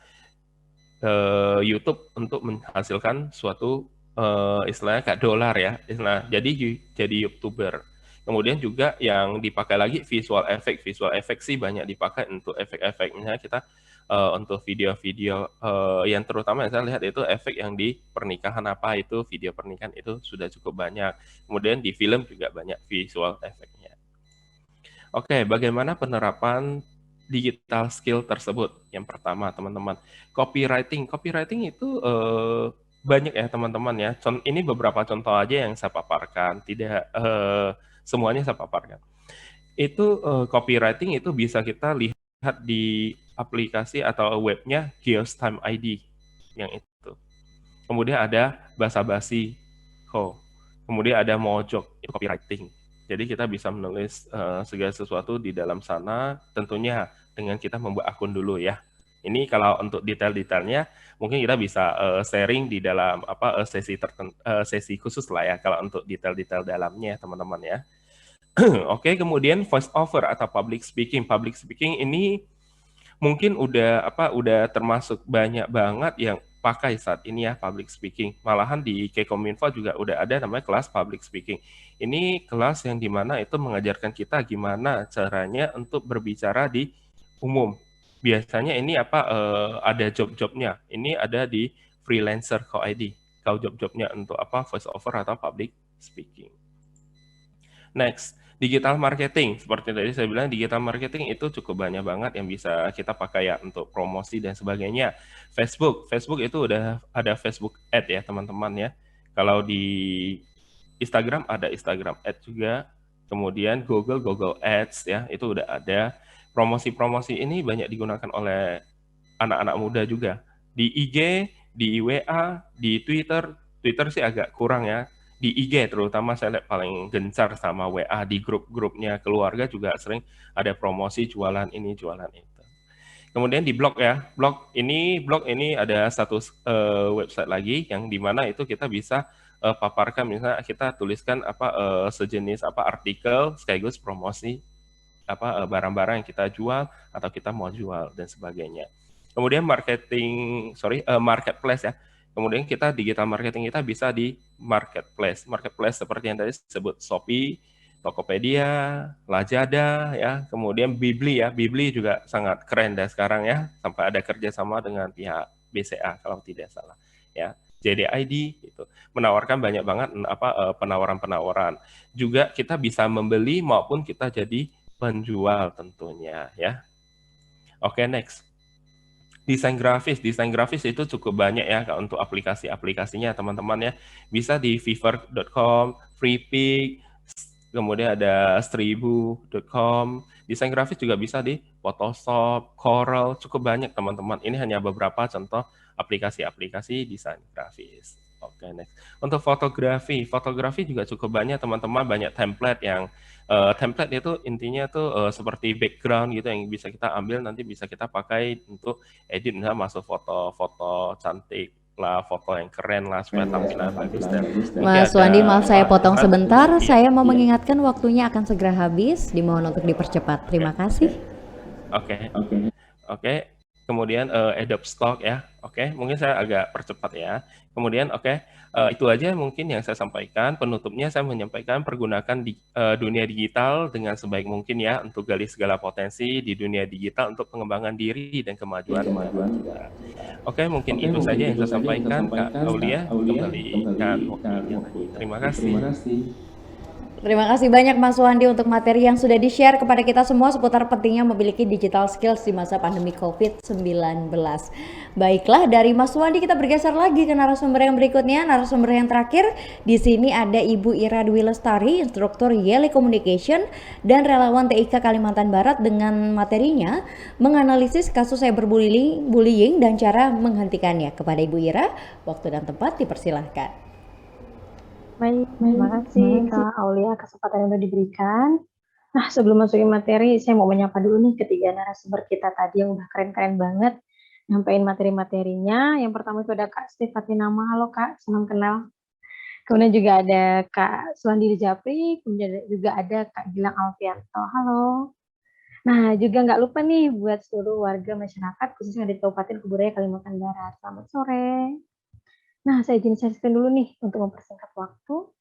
YouTube untuk menghasilkan suatu istilahnya kayak dolar ya, jadi YouTuber. Kemudian juga yang dipakai lagi visual effect sih banyak dipakai untuk efek-efek. Misalnya kita untuk video-video yang terutama yang saya lihat itu efek yang di pernikahan itu video pernikahan itu sudah cukup banyak. Kemudian di film juga banyak visual efeknya. Oke, bagaimana penerapan digital skill tersebut? Yang pertama teman-teman, copywriting itu banyak ya teman-teman ya. Ini beberapa contoh aja yang saya paparkan, tidak semuanya saya paparkan. Itu copywriting itu bisa kita lihat di aplikasi atau webnya Geostime ID yang itu. Kemudian ada basa-basi, kemudian ada mojok, itu copywriting. Jadi kita bisa menulis segala sesuatu di dalam sana, tentunya dengan kita membuat akun dulu ya. Ini kalau untuk detail-detailnya mungkin kita bisa sharing di dalam sesi khusus lah ya kalau untuk detail-detail dalamnya teman-teman ya. Oke, kemudian voice over atau public speaking. Public speaking ini mungkin udah termasuk banyak banget yang pakai saat ini ya public speaking. Malahan di Kekominfo juga udah ada namanya kelas public speaking. Ini kelas yang dimana itu mengajarkan kita gimana caranya untuk berbicara di umum. Biasanya ini ada job-jobnya. Ini ada di freelancer.id. Kalau job-jobnya untuk voice over atau public speaking. Next, digital marketing. Seperti tadi saya bilang, digital marketing itu cukup banyak banget yang bisa kita pakai ya untuk promosi dan sebagainya. Facebook itu udah ada Facebook Ad ya teman-teman ya. Kalau di Instagram ada Instagram Ad juga. Kemudian Google Ads ya, itu udah ada. Promosi-promosi ini banyak digunakan oleh anak-anak muda juga. Di IG, di WA, di Twitter sih agak kurang ya. Di IG terutama saya lihat paling gencar sama WA, di grup-grupnya keluarga juga sering ada promosi jualan ini, jualan itu. Kemudian di blog ya, blog ini ada satu website lagi yang dimana itu kita bisa paparkan, misalnya kita tuliskan sejenis artikel sekaligus promosi barang-barang yang kita jual atau kita mau jual dan sebagainya. Kemudian marketplace ya. Kemudian kita digital marketing kita bisa di marketplace seperti yang tadi disebut Shopee, Tokopedia, Lazada ya, kemudian Bibli ya. Bibli juga sangat keren dan sekarang ya, sampai ada kerjasama dengan pihak BCA kalau tidak salah ya. JDID itu menawarkan banyak banget penawaran-penawaran. Juga kita bisa membeli maupun kita jadi penjual tentunya ya. Oke, next. Desain grafis itu cukup banyak ya untuk aplikasinya teman-teman ya. Bisa di fiverr.com, Freepik, kemudian ada stribu.com. Desain grafis juga bisa di Photoshop, Corel, cukup banyak teman-teman. Ini hanya beberapa contoh aplikasi-aplikasi desain grafis. Oke, next. Untuk fotografi juga cukup banyak teman-teman, banyak template yang template itu intinya tuh seperti background gitu yang bisa kita ambil, nanti bisa kita pakai untuk edit, misalnya masuk foto-foto cantik lah, foto yang keren lah supaya tampilan bagus. Mas Wandi, maaf saya potong sebentar, saya mau mengingatkan waktunya akan segera habis, dimohon untuk dipercepat. Terima kasih. Oke. Kemudian Adobe Stock ya. Oke, mungkin saya agak percepat ya. Kemudian itu aja mungkin yang saya sampaikan. Penutupnya saya menyampaikan pergunakan dunia digital dengan sebaik mungkin ya untuk gali segala potensi di dunia digital untuk pengembangan diri dan kemajuan kita. Oke, mungkin itu saja yang saya sampaikan. Kak Aulia, kembalikan waktunya. Terima kasih. Terima kasih banyak Mas Wandi untuk materi yang sudah di-share kepada kita semua seputar pentingnya memiliki digital skills di masa pandemi COVID-19. Baiklah, dari Mas Wandi kita bergeser lagi ke narasumber yang berikutnya, narasumber yang terakhir. Di sini ada Ibu Ira Dwi Lestari, instruktur Yele Communication dan relawan TIK Kalimantan Barat dengan materinya menganalisis kasus cyberbullying dan cara menghentikannya. Kepada Ibu Ira, waktu dan tempat dipersilahkan. Baik, terima kasih Kak Aulia kesempatan yang sudah diberikan. Nah, sebelum masukin materi, saya mau menyapa dulu nih ketiga narasumber kita tadi yang udah keren-keren banget nyampein materi-materinya. Yang pertama itu ada Kak Steve Fatinama, halo Kak, salam kenal. Kemudian juga ada Kak Suwandi Japri, kemudian juga ada Kak Gilang Alfianto, halo. Nah, juga nggak lupa nih buat seluruh warga masyarakat, khususnya di Kabupaten Kuburaya, Kalimantan Barat. Selamat sore. Nah, saya izin share screen dulu nih untuk mempersingkat waktu.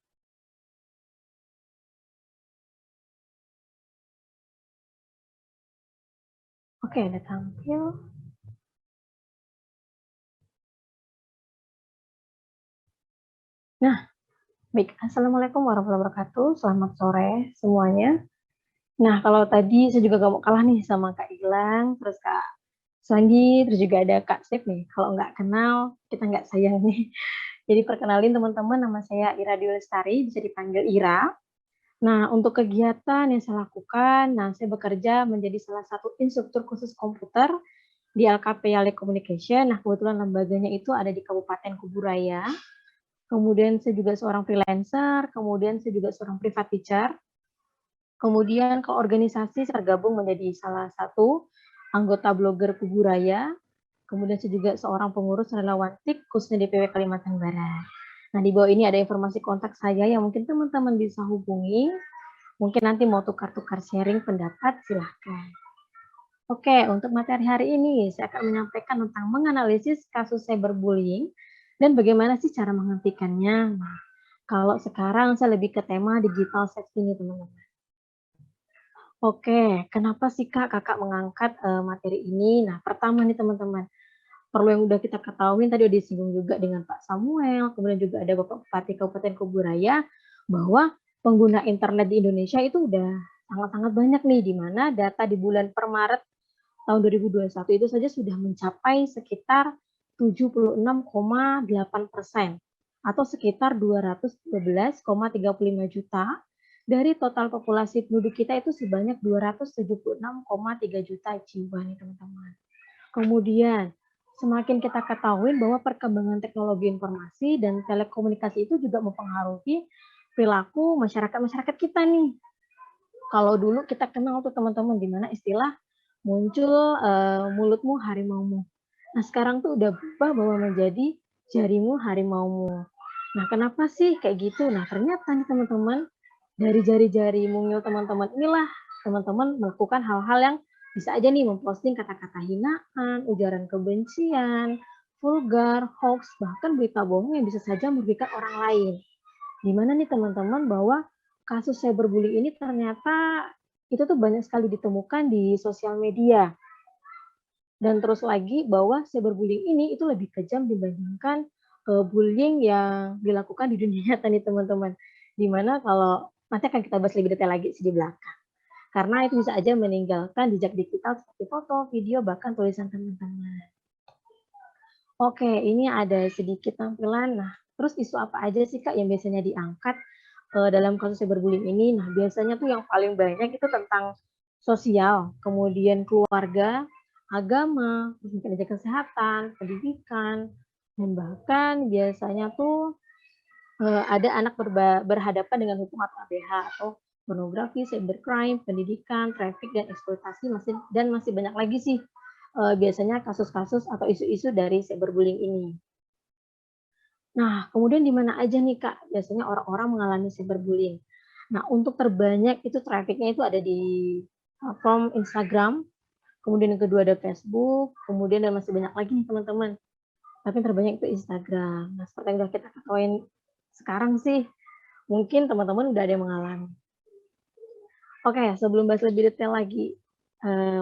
Oke, ada tampil. Nah, baik. Assalamualaikum warahmatullahi wabarakatuh. Selamat sore semuanya. Nah, kalau tadi saya juga gak mau kalah nih sama Kak Gilang, terus Kak Suwandi, terus juga ada Kak Steve nih. Kalau nggak kenal, kita nggak sayang nih. Jadi perkenalin teman-teman, nama saya Ira Dwi Lestari, bisa dipanggil Ira. Nah, untuk kegiatan yang saya lakukan, saya bekerja menjadi salah satu instruktur khusus komputer di LKP Yale Communication. Nah, kebetulan lembaganya itu ada di Kabupaten Kuburaya. Kemudian saya juga seorang freelancer, kemudian saya juga seorang private teacher. Kemudian ke organisasi saya tergabung menjadi salah satu anggota blogger Kuburaya, kemudian saya juga seorang pengurus relawan TIK khususnya DPW Kalimantan Barat. Nah, di bawah ini ada informasi kontak saya yang mungkin teman-teman bisa hubungi, mungkin nanti mau tukar-tukar sharing pendapat, silahkan. Oke, untuk materi hari ini saya akan menyampaikan tentang menganalisis kasus cyberbullying dan bagaimana sih cara menghentikannya. Nah, kalau sekarang saya lebih ke tema digital safety nih teman-teman. Oke, kenapa sih Kakak mengangkat materi ini? Nah, pertama nih teman-teman, perlu yang udah kita ketahui, tadi udah disinggung juga dengan Pak Samuel, kemudian juga ada Bapak Bupati Kabupaten Kuburaya, bahwa pengguna internet di Indonesia itu udah sangat-sangat banyak nih, di mana data di bulan per Maret tahun 2021 itu saja sudah mencapai sekitar 76,8%, atau sekitar 212,35 juta, dari total populasi penduduk kita itu sebanyak 276,3 juta jiwa nih teman-teman. Kemudian semakin kita ketahui bahwa perkembangan teknologi informasi dan telekomunikasi itu juga mempengaruhi perilaku masyarakat kita nih. Kalau dulu kita kenal tuh teman-teman di mana istilah muncul mulutmu harimaumu. Nah, sekarang tuh udah berubah bahwa menjadi jarimu harimaumu. Nah, kenapa sih kayak gitu? Nah, ternyata nih teman-teman, dari jari-jari mungil teman-teman inilah teman-teman melakukan hal-hal yang bisa aja nih memposting kata-kata hinaan, ujaran kebencian, vulgar, hoax, bahkan berita bohong yang bisa saja merugikan orang lain. Di mana nih teman-teman bahwa kasus cyberbullying ini ternyata itu tuh banyak sekali ditemukan di sosial media. Dan terus lagi bahwa cyberbullying ini itu lebih kejam dibandingkan bullying yang dilakukan di dunia nyata nih teman-teman. Di mana kalau nanti akan kita bahas lebih detail lagi sih di belakang. Karena itu bisa aja meninggalkan jejak digital seperti foto, video, bahkan tulisan teman-teman. Oke, ini ada sedikit tampilan. Nah, terus isu apa aja sih Kak yang biasanya diangkat dalam kasus cyberbullying ini? Nah, biasanya tuh yang paling banyak itu tentang sosial, kemudian keluarga, agama, terus mungkin ada kesehatan, pendidikan, dan bahkan biasanya tuh ada anak berhadapan dengan hukum atau ABH atau pornografi, cybercrime, pendidikan, traffic, dan eksploitasi masih banyak lagi sih biasanya kasus-kasus atau isu-isu dari cyberbullying ini. Nah, kemudian di mana aja nih Kak biasanya orang-orang mengalami cyberbullying? Nah, untuk terbanyak itu traffic-nya itu ada di platform Instagram, kemudian yang kedua ada Facebook, kemudian dan masih banyak lagi nih teman-teman. Tapi yang terbanyak itu Instagram. Nah, seperti yang udah kita ketahuin sekarang sih, mungkin teman-teman udah ada yang mengalami. Oke, sebelum bahas lebih detail lagi,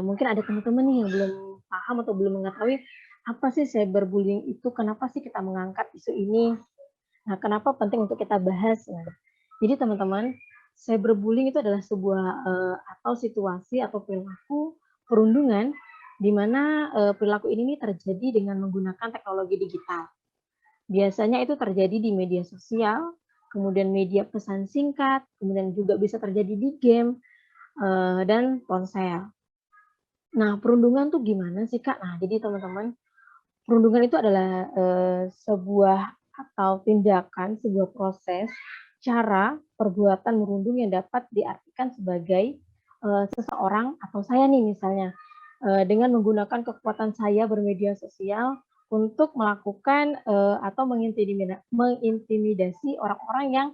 mungkin ada teman-teman nih yang belum paham atau belum mengetahui apa sih cyberbullying itu, kenapa sih kita mengangkat isu ini, nah kenapa penting untuk kita bahas. Nah, jadi teman-teman, cyberbullying itu adalah sebuah atau situasi atau perilaku perundungan di mana perilaku ini nih terjadi dengan menggunakan teknologi digital. Biasanya itu terjadi di media sosial, kemudian media pesan singkat, kemudian juga bisa terjadi di game, dan ponsel. Nah, perundungan tuh gimana sih, Kak? Nah, jadi teman-teman, perundungan itu adalah sebuah atau tindakan, sebuah proses, cara, perbuatan merundung yang dapat diartikan sebagai seseorang atau saya nih misalnya, dengan menggunakan kekuatan saya bermedia sosial untuk melakukan atau mengintimidasi orang-orang yang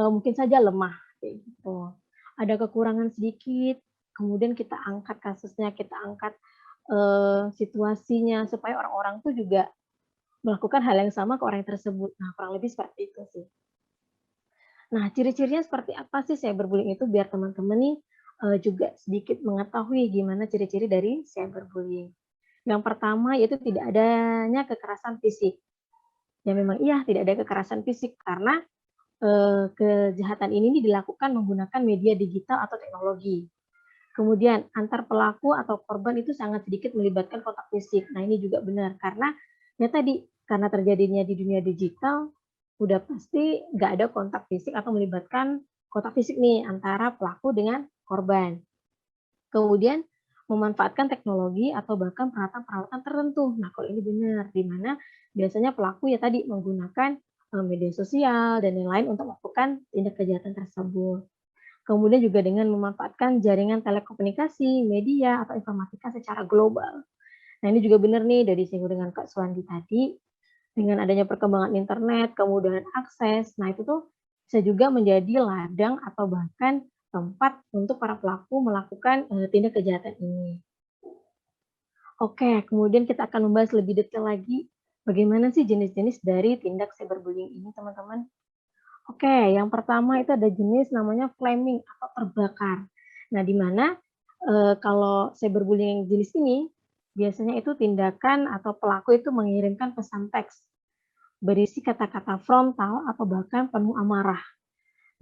mungkin saja lemah, kayak gitu. Ada kekurangan sedikit, kemudian kita angkat kasusnya, kita angkat situasinya supaya orang-orang tuh juga melakukan hal yang sama ke orang tersebut. Nah, kurang lebih seperti itu sih. Nah, ciri-cirinya seperti apa sih cyberbullying itu biar teman-teman nih juga sedikit mengetahui gimana ciri-ciri dari cyberbullying. Yang pertama yaitu tidak adanya kekerasan fisik. Ya memang iya tidak ada kekerasan fisik karena kejahatan ini dilakukan menggunakan media digital atau teknologi. Kemudian antar pelaku atau korban itu sangat sedikit melibatkan kontak fisik. Nah, ini juga benar karena ya tadi karena terjadinya di dunia digital udah pasti nggak ada kontak fisik atau melibatkan kontak fisik nih antara pelaku dengan korban. Kemudian memanfaatkan teknologi atau bahkan peralatan-peralatan tertentu. Nah, kalau ini benar di mana biasanya pelaku ya tadi menggunakan media sosial dan lain-lain untuk melakukan tindak kejahatan tersebut. Kemudian juga dengan memanfaatkan jaringan telekomunikasi, media, atau informatika secara global. Nah, ini juga benar nih dari singgung dengan Kak Suwandi tadi, dengan adanya perkembangan internet, kemudahan akses, nah itu tuh bisa juga menjadi ladang atau bahkan tempat untuk para pelaku melakukan tindak kejahatan ini. Oke, kemudian kita akan membahas lebih detail lagi bagaimana sih jenis-jenis dari tindak cyberbullying ini, teman-teman. Oke, yang pertama itu ada jenis namanya flaming atau terbakar. Nah, di mana kalau cyberbullying jenis ini biasanya itu tindakan atau pelaku itu mengirimkan pesan teks berisi kata-kata frontal atau bahkan penuh amarah.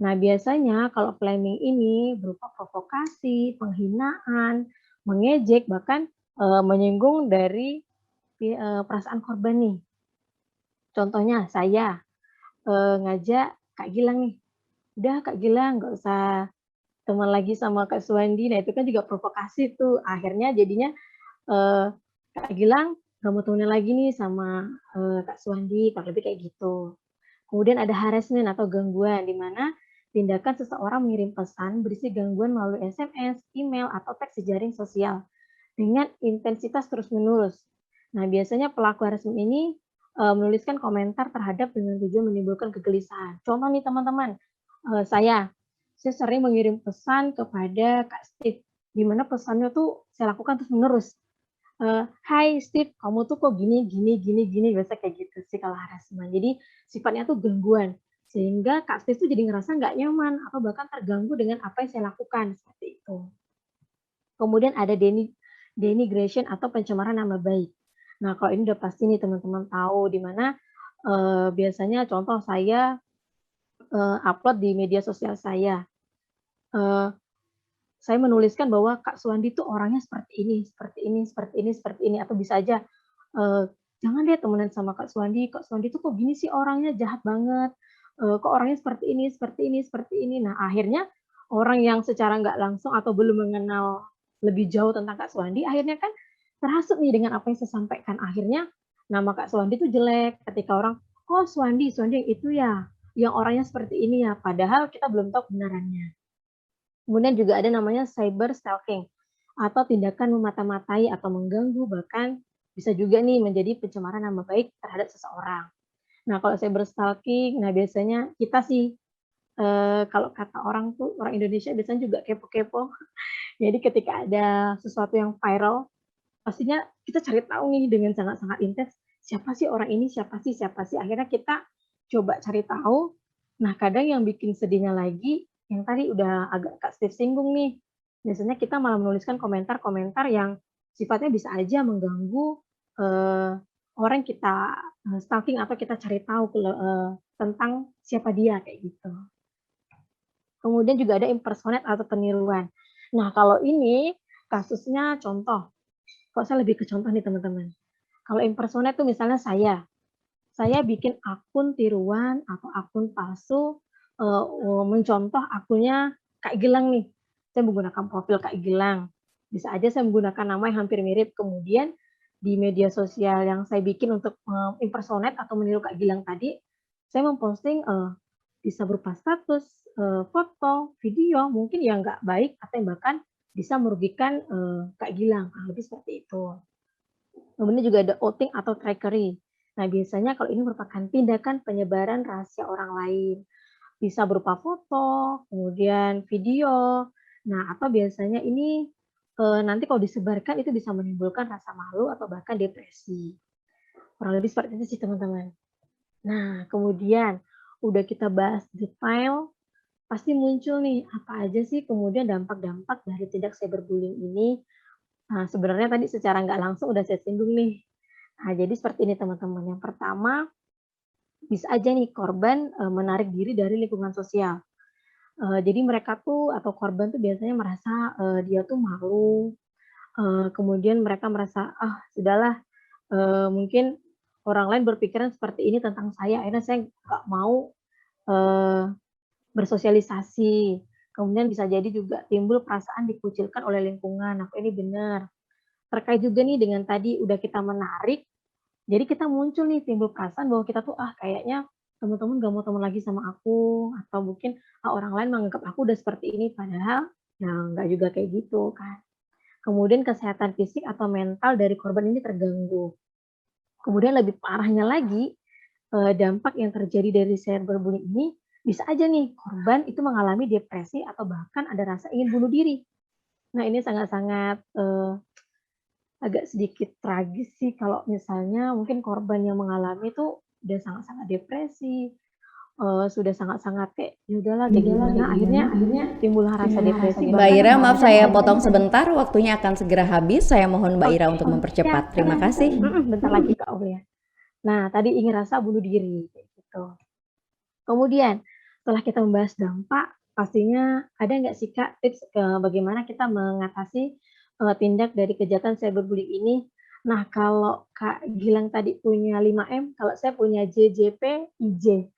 Nah, biasanya kalau flaming ini berupa provokasi, penghinaan, mengejek, bahkan menyinggung dari perasaan korban nih. Contohnya saya ngajak Kak Gilang nih, udah Kak Gilang nggak usah teman lagi sama Kak Suwandi, nah itu kan juga provokasi tuh, akhirnya jadinya Kak Gilang nggak mau temenan lagi nih sama Kak Suwandi, kurang lebih kayak gitu. Kemudian ada harassment atau gangguan, di mana tindakan seseorang mengirim pesan berisi gangguan melalui SMS, email, atau teks jejaring sosial dengan intensitas terus-menerus. Nah, biasanya pelaku harassment ini menuliskan komentar terhadap dengan tujuan menimbulkan kegelisahan. Contoh nih teman-teman, saya sering mengirim pesan kepada Kak Steve, di mana pesannya tuh saya lakukan terus-menerus. Hai Steve, kamu tuh kok gini, biasa kayak gitu sih kalau harassment. Jadi sifatnya tuh gangguan, sehingga Kak Steve tuh jadi ngerasa nggak nyaman atau bahkan terganggu dengan apa yang saya lakukan, seperti itu. Kemudian ada denigration atau pencemaran nama baik. Nah, kalau ini udah pasti nih teman-teman tahu, di mana biasanya contoh saya upload di media sosial saya. Saya menuliskan bahwa Kak Suwandi tuh orangnya seperti ini, seperti ini, seperti ini, seperti ini, atau bisa aja, jangan deh temenan sama Kak Suwandi tuh kok gini sih orangnya, jahat banget, kok orangnya seperti ini, seperti ini, seperti ini. Nah, akhirnya orang yang secara nggak langsung atau belum mengenal lebih jauh tentang Kak Suwandi, akhirnya kan terhasut nih dengan apa yang saya sampaikan. Akhirnya nama Kak Suwandi tuh jelek ketika orang, "Oh Suwandi yang itu ya, yang orangnya seperti ini ya," padahal kita belum tahu kebenarannya. Kemudian juga ada namanya cyber stalking atau tindakan memata-matai atau mengganggu, bahkan bisa juga nih menjadi pencemaran nama baik terhadap seseorang. Nah, kalau cyber stalking, nah biasanya kita sih kalau kata orang tuh orang Indonesia biasanya juga kepo-kepo. Jadi ketika ada sesuatu yang viral, pastinya kita cari tahu nih dengan sangat-sangat intens, siapa sih orang ini, siapa sih, siapa sih. Akhirnya kita coba cari tahu. Nah, kadang yang bikin sedihnya lagi, yang tadi udah agak Kak Steve singgung nih, biasanya kita malah menuliskan komentar-komentar yang sifatnya bisa aja mengganggu orang yang kita stalking atau kita cari tahu tentang siapa dia, kayak gitu. Kemudian juga ada impersonate atau peniruan. Nah, kalau ini kasusnya contoh. Kok saya lebih ke contoh nih teman-teman. Kalau impersonate tuh misalnya saya bikin akun tiruan atau akun palsu, mencontoh akunnya Kak Gilang nih. Saya menggunakan profil Kak Gilang. Bisa aja saya menggunakan nama yang hampir mirip. Kemudian di media sosial yang saya bikin untuk impersonate atau meniru Kak Gilang tadi, saya memposting bisa berupa status, foto, video, mungkin yang nggak baik atau yang bahkan bisa merugikan Kak Gilang, lebih seperti itu. Kemudian juga ada outing atau trickery. Nah, biasanya kalau ini merupakan tindakan penyebaran rahasia orang lain. Bisa berupa foto, kemudian video. Nah, atau biasanya ini nanti kalau disebarkan itu bisa menimbulkan rasa malu atau bahkan depresi. Kurang lebih seperti itu sih teman-teman. Nah, kemudian udah kita bahas detail, pasti muncul nih apa aja sih kemudian dampak-dampak dari tindak cyberbullying ini. Nah, sebenarnya tadi secara nggak langsung udah saya singgung nih. Nah, jadi seperti ini teman-teman. Yang pertama, bisa aja nih korban menarik diri dari lingkungan sosial. Jadi mereka tuh atau korban tuh biasanya merasa dia tuh malu, kemudian mereka merasa, ah sudahlah, mungkin orang lain berpikiran seperti ini tentang saya, akhirnya saya nggak mau bersosialisasi. Kemudian bisa jadi juga timbul perasaan dikucilkan oleh lingkungan. Nah, ini benar. Terkait juga nih dengan tadi udah kita menarik, jadi kita muncul nih timbul perasaan bahwa kita tuh kayaknya teman-teman gak mau teman lagi sama aku, atau mungkin orang lain menganggap aku udah seperti ini, padahal ya nggak juga kayak gitu kan. Kemudian kesehatan fisik atau mental dari korban ini terganggu. Kemudian lebih parahnya lagi, dampak yang terjadi dari cyberbullying ini bisa aja nih korban itu mengalami depresi atau bahkan ada rasa ingin bunuh diri. Nah, ini sangat-sangat agak sedikit tragis sih kalau misalnya mungkin korban yang mengalami itu udah sangat-sangat depresi, sudah sangat-sangat kayak ya udahlah kayak gimana, akhirnya timbul rasa depresi. Mbak Ira, maaf saya potong sebentar, waktunya akan segera habis. Saya mohon Mbak Ira untuk mempercepat. Terima kasih. Bentar lagi Kak Aulia. Nah, tadi ingin rasa bunuh diri kayak gitu. Kemudian setelah kita membahas dampak, pastinya ada nggak sih Kak tips bagaimana kita mengatasi tindak dari kejahatan cyberbullying ini? Nah, kalau Kak Gilang tadi punya 5M, kalau saya punya JJP, IJ.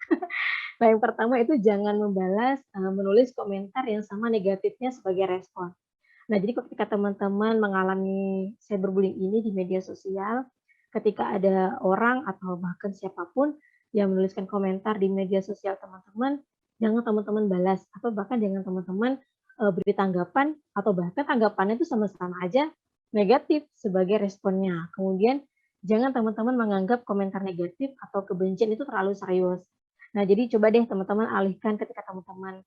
Nah, yang pertama itu jangan membalas, menulis komentar yang sama negatifnya sebagai respon. Nah, jadi ketika teman-teman mengalami cyberbullying ini di media sosial, ketika ada orang atau bahkan siapapun yang menuliskan komentar di media sosial teman-teman, jangan teman-teman balas, atau bahkan jangan teman-teman beri tanggapan, atau bahkan tanggapannya itu sama-sama aja negatif sebagai responnya. Kemudian jangan teman-teman menganggap komentar negatif atau kebencian itu terlalu serius. Nah, jadi coba deh teman-teman alihkan ketika teman-teman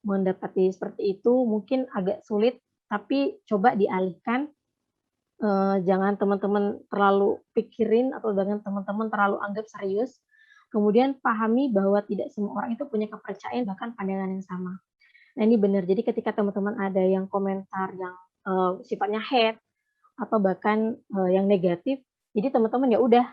mendapati seperti itu, mungkin agak sulit, tapi coba dialihkan. Jangan teman-teman terlalu pikirin atau jangan teman-teman terlalu anggap serius. Kemudian pahami bahwa tidak semua orang itu punya kepercayaan bahkan pandangan yang sama. Nah, ini benar. Jadi ketika teman-teman ada yang komentar yang sifatnya hate atau bahkan yang negatif, jadi teman-teman ya udah.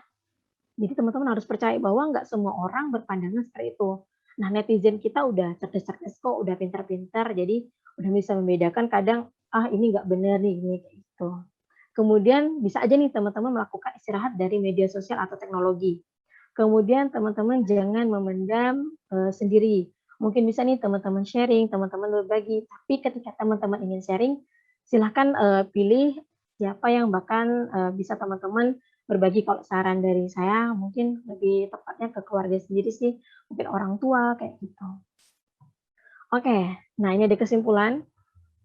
Jadi teman-teman harus percaya bahwa nggak semua orang berpandangan seperti itu. Nah, netizen kita udah cerdas-cerdas kok, udah pintar-pintar, jadi udah bisa membedakan kadang ini nggak benar nih, ini kayak gitu. Kemudian bisa aja nih teman-teman melakukan istirahat dari media sosial atau teknologi. Kemudian teman-teman jangan memendam sendiri. Mungkin bisa nih teman-teman sharing, teman-teman berbagi. Tapi ketika teman-teman ingin sharing, silahkan pilih siapa yang bahkan bisa teman-teman berbagi. Kalau saran dari saya mungkin lebih tepatnya ke keluarga sendiri sih, mungkin orang tua kayak gitu. Oke, nah ini ada kesimpulan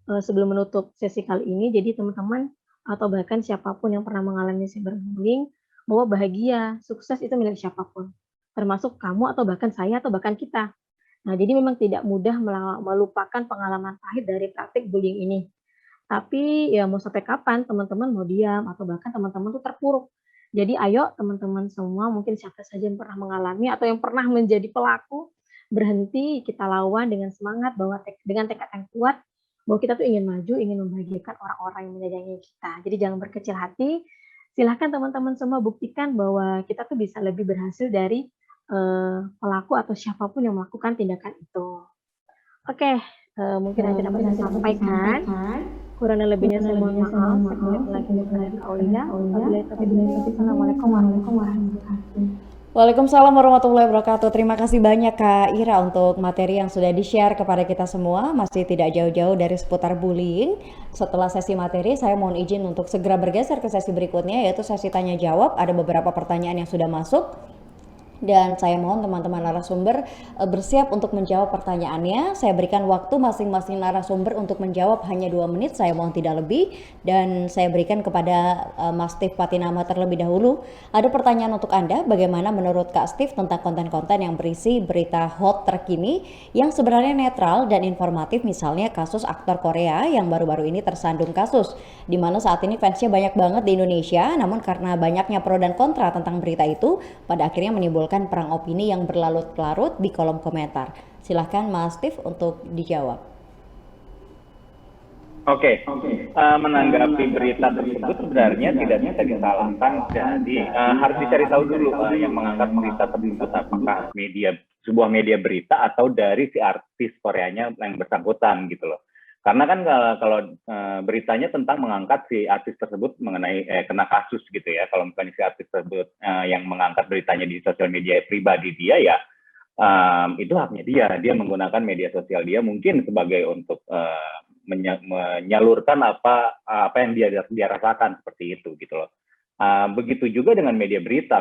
sebelum menutup sesi kali ini. Jadi teman-teman atau bahkan siapapun yang pernah mengalami cyberbullying, bahwa bahagia, sukses itu milik siapapun, termasuk kamu atau bahkan saya atau bahkan kita. Nah, jadi memang tidak mudah melupakan pengalaman pahit dari praktik bullying ini. Tapi ya mau sampai kapan teman-teman mau diam atau bahkan teman-teman tuh terpuruk. Jadi ayo teman-teman semua, mungkin siapa saja yang pernah mengalami atau yang pernah menjadi pelaku, berhenti, kita lawan dengan semangat, bahwa dengan tekad yang kuat, bahwa kita tuh ingin maju, ingin membahagiakan orang-orang yang menyayangi kita. Jadi jangan berkecil hati. Silahkan teman-teman semua buktikan bahwa kita tuh bisa lebih berhasil dari pelaku atau siapapun yang melakukan tindakan itu. Oke, mungkin aja dapat saya sampaikan. Kurang lebihnya saya mohon maaf. Assalamualaikum warahmatullahi wabarakatuh. Waalaikumsalam warahmatullahi wabarakatuh. Terima kasih banyak Kak Ira untuk materi yang sudah di-share kepada kita semua. Masih tidak jauh-jauh dari seputar bullying. Setelah sesi materi, saya mohon izin untuk segera bergeser ke sesi berikutnya, yaitu sesi tanya jawab. Ada beberapa pertanyaan yang sudah masuk. Dan saya mohon teman-teman narasumber bersiap untuk menjawab pertanyaannya. Saya berikan waktu masing-masing narasumber untuk menjawab hanya 2 menit, saya mohon tidak lebih. Dan saya berikan kepada Mas Steve Patinama terlebih dahulu. Ada pertanyaan untuk Anda, bagaimana menurut Kak Steve tentang konten-konten yang berisi berita hot terkini yang sebenarnya netral dan informatif, misalnya kasus aktor Korea yang baru-baru ini tersandung kasus, di mana saat ini fansnya banyak banget di Indonesia, namun karena banyaknya pro dan kontra tentang berita itu, pada akhirnya menimbulkan perang opini yang berlarut-larut di kolom komentar. Silahkan Mas Steve untuk dijawab. Oke. Menanggapi berita tersebut sebenarnya tidak bisa disalahkan. Jadi harus dicari tahu dulu yang mengangkat berita tersebut apakah sebuah media berita atau dari si artis Koreanya yang bersangkutan gitu loh. Karena kan kalau beritanya tentang mengangkat si artis tersebut mengenai kena kasus gitu ya. Kalau misalnya si artis tersebut yang mengangkat beritanya di sosial media pribadi dia ya, itu haknya dia menggunakan media sosial dia mungkin sebagai untuk menyalurkan apa yang dia rasakan seperti itu gitu loh. Begitu juga dengan media berita.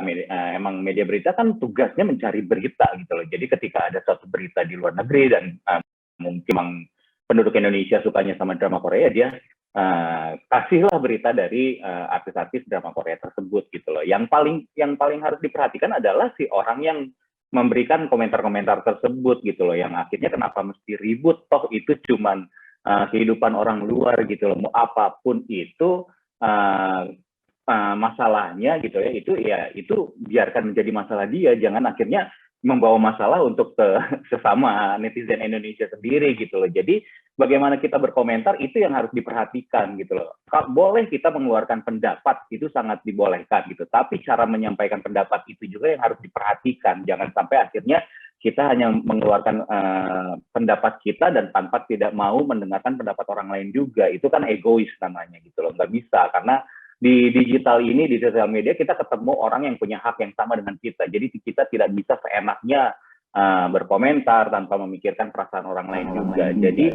Emang media berita kan tugasnya mencari berita gitu loh. Jadi ketika ada suatu berita di luar negeri dan mungkin penduduk Indonesia sukanya sama drama Korea, dia kasihlah berita dari artis-artis drama Korea tersebut gitu loh. Yang paling harus diperhatikan adalah si orang yang memberikan komentar-komentar tersebut gitu loh, yang akhirnya kenapa mesti ribut, toh itu cuman kehidupan orang luar gitu loh. Mau apapun itu masalahnya gitu ya, itu biarkan menjadi masalah dia, jangan akhirnya membawa masalah untuk sesama netizen Indonesia sendiri gitu loh. Jadi bagaimana kita berkomentar itu yang harus diperhatikan gitu loh. Boleh kita mengeluarkan pendapat, itu sangat dibolehkan gitu. Tapi cara menyampaikan pendapat itu juga yang harus diperhatikan. Jangan sampai akhirnya kita hanya mengeluarkan pendapat kita dan tanpa tidak mau mendengarkan pendapat orang lain juga. Itu kan egois namanya gitu loh. Nggak bisa, karena di digital ini, di sosial media, kita ketemu orang yang punya hak yang sama dengan kita. Jadi kita tidak bisa seenaknya berkomentar tanpa memikirkan perasaan orang lain juga. Jadi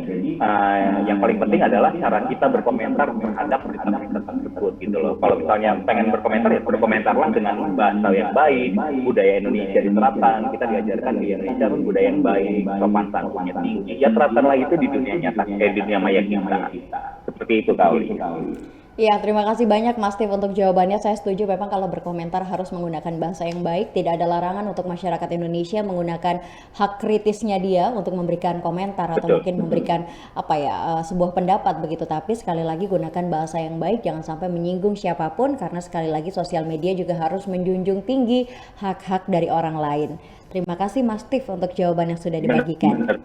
yang paling penting adalah cara kita berkomentar terhadap berita-berita tersebut gitu loh. Kalau misalnya pengen berkomentar, ya berkomentarlah dengan bahasa yang baik, budaya Indonesia diterapkan. Kita diajarkan di Indonesia pun budaya yang baik, sopan santunnya tinggi. Ya terapkanlah itu di dunia nyata, dunia maya kita. Seperti itu Kak Oli. Ya, terima kasih banyak Mas Steve untuk jawabannya. Saya setuju memang kalau berkomentar harus menggunakan bahasa yang baik. Tidak ada larangan untuk masyarakat Indonesia menggunakan hak kritisnya dia untuk memberikan komentar atau Betul. mungkin memberikan apa ya sebuah pendapat begitu. Tapi sekali lagi gunakan bahasa yang baik, jangan sampai menyinggung siapapun karena sekali lagi sosial media juga harus menjunjung tinggi hak-hak dari orang lain. Terima kasih Mas Steve untuk jawaban yang sudah dibagikan. Benar.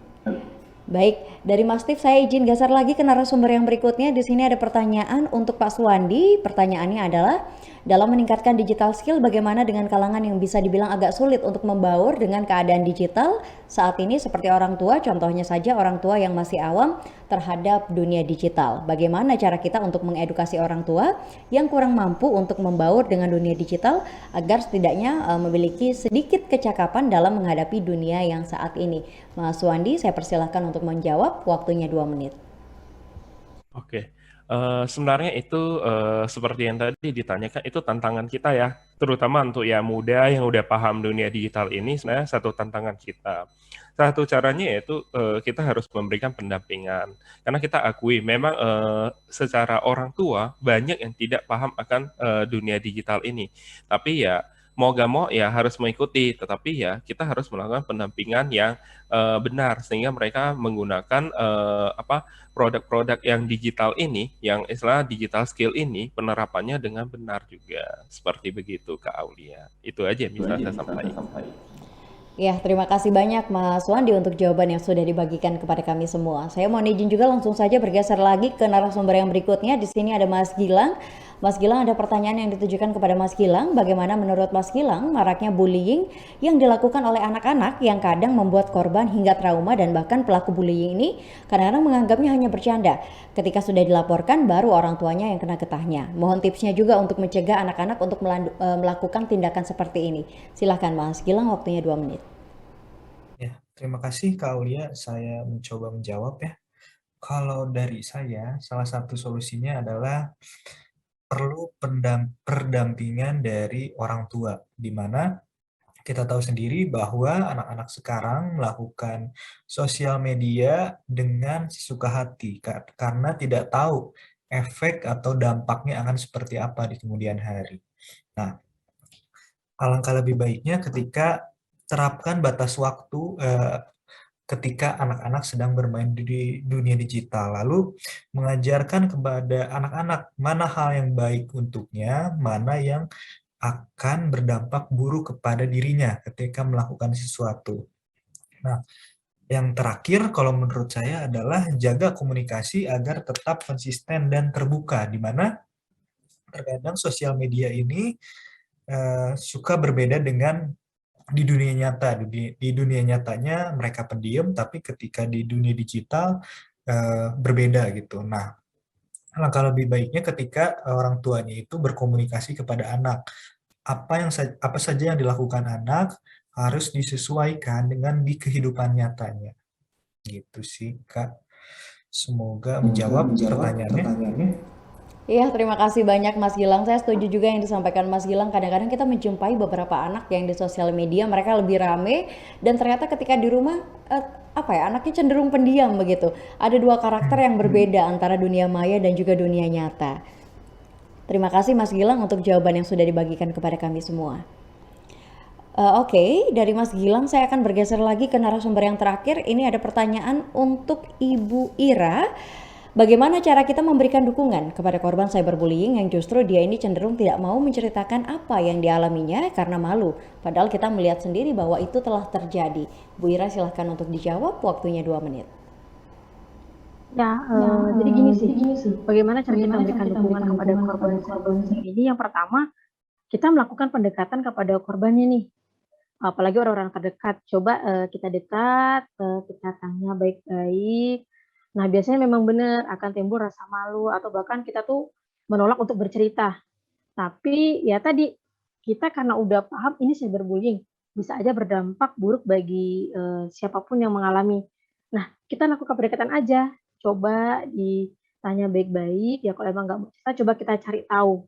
Baik, dari Mas Steve saya izin geser lagi ke narasumber yang berikutnya. Di sini ada pertanyaan untuk Pak Suwandi. Pertanyaannya adalah, dalam meningkatkan digital skill bagaimana dengan kalangan yang bisa dibilang agak sulit untuk membaur dengan keadaan digital saat ini seperti orang tua, contohnya saja orang tua yang masih awam terhadap dunia digital. Bagaimana cara kita untuk mengedukasi orang tua yang kurang mampu untuk membaur dengan dunia digital agar setidaknya memiliki sedikit kecakapan dalam menghadapi dunia yang saat ini. Mas Suwandi, saya persilahkan untuk menjawab, waktunya 2 menit. Oke, sebenarnya itu seperti yang tadi ditanyakan, itu tantangan kita ya, terutama untuk yang muda yang udah paham dunia digital ini, sebenarnya satu tantangan kita. Satu caranya yaitu kita harus memberikan pendampingan, karena kita akui memang secara orang tua banyak yang tidak paham akan dunia digital ini, tapi ya mau gak mau ya harus mengikuti, tetapi ya kita harus melakukan pendampingan yang benar sehingga mereka menggunakan produk-produk yang digital ini, yang istilah digital skill ini, penerapannya dengan benar juga. Seperti begitu, Kak Aulia. Itu aja yang bisa saya sampaikan. Ya, terima kasih banyak Mas Wandi untuk jawaban yang sudah dibagikan kepada kami semua. Saya mau izin juga langsung saja bergeser lagi ke narasumber yang berikutnya. Di sini ada Mas Gilang. Mas Gilang, ada pertanyaan yang ditujukan kepada Mas Gilang. Bagaimana menurut Mas Gilang maraknya bullying yang dilakukan oleh anak-anak yang kadang membuat korban hingga trauma dan bahkan pelaku bullying ini kadang-kadang menganggapnya hanya bercanda. Ketika sudah dilaporkan baru orang tuanya yang kena getahnya. Mohon tipsnya juga untuk mencegah anak-anak untuk melakukan tindakan seperti ini. Silahkan Mas Gilang, waktunya 2 menit. Ya, terima kasih Kak Aulia. Saya mencoba menjawab ya. Kalau dari saya, salah satu solusinya adalah perlu pendampingan dari orang tua, di mana kita tahu sendiri bahwa anak-anak sekarang melakukan sosial media dengan sesuka hati, karena tidak tahu efek atau dampaknya akan seperti apa di kemudian hari. Nah, alangkah lebih baiknya ketika terapkan batas waktu ketika anak-anak sedang bermain di dunia digital, lalu mengajarkan kepada anak-anak mana hal yang baik untuknya, mana yang akan berdampak buruk kepada dirinya ketika melakukan sesuatu. Nah, yang terakhir kalau menurut saya adalah jaga komunikasi agar tetap konsisten dan terbuka, di mana terkadang sosial media ini suka berbeda dengan di dunia nyata. Di dunia nyatanya mereka pendiam, tapi ketika di dunia digital berbeda gitu. Nah, langkah lebih baiknya ketika orang tuanya itu berkomunikasi kepada anak. Apa saja yang dilakukan anak harus disesuaikan dengan di kehidupan nyatanya. Gitu sih, Kak. Semoga menjawab pertanyaannya. Iya, terima kasih banyak Mas Gilang. Saya setuju juga yang disampaikan Mas Gilang. Kadang-kadang kita menjumpai beberapa anak yang di sosial media mereka lebih rame dan ternyata ketika di rumah anaknya cenderung pendiam begitu. Ada dua karakter yang berbeda antara dunia maya dan juga dunia nyata. Terima kasih Mas Gilang untuk jawaban yang sudah dibagikan kepada kami semua. Oke, dari Mas Gilang saya akan bergeser lagi ke narasumber yang terakhir. Ini ada pertanyaan untuk Ibu Ira. Bagaimana cara kita memberikan dukungan kepada korban cyberbullying yang justru dia ini cenderung tidak mau menceritakan apa yang dialaminya karena malu. Padahal kita melihat sendiri bahwa itu telah terjadi. Bu Ira silahkan untuk dijawab, waktunya 2 menit. Ya, jadi gini sih, bagaimana cara kita memberikan dukungan kepada korban ini? Yang pertama, kita melakukan pendekatan kepada korbannya nih. Apalagi orang-orang terdekat. Coba kita dekat, kita tanya baik-baik. Nah, biasanya memang benar akan timbul rasa malu atau bahkan kita tuh menolak untuk bercerita. Tapi ya tadi, kita karena udah paham ini cyberbullying, bisa aja berdampak buruk bagi siapapun yang mengalami. Nah, kita lakukan pendekatan aja. Coba ditanya baik-baik, ya kalau emang nggak mau cerita, coba kita cari tahu.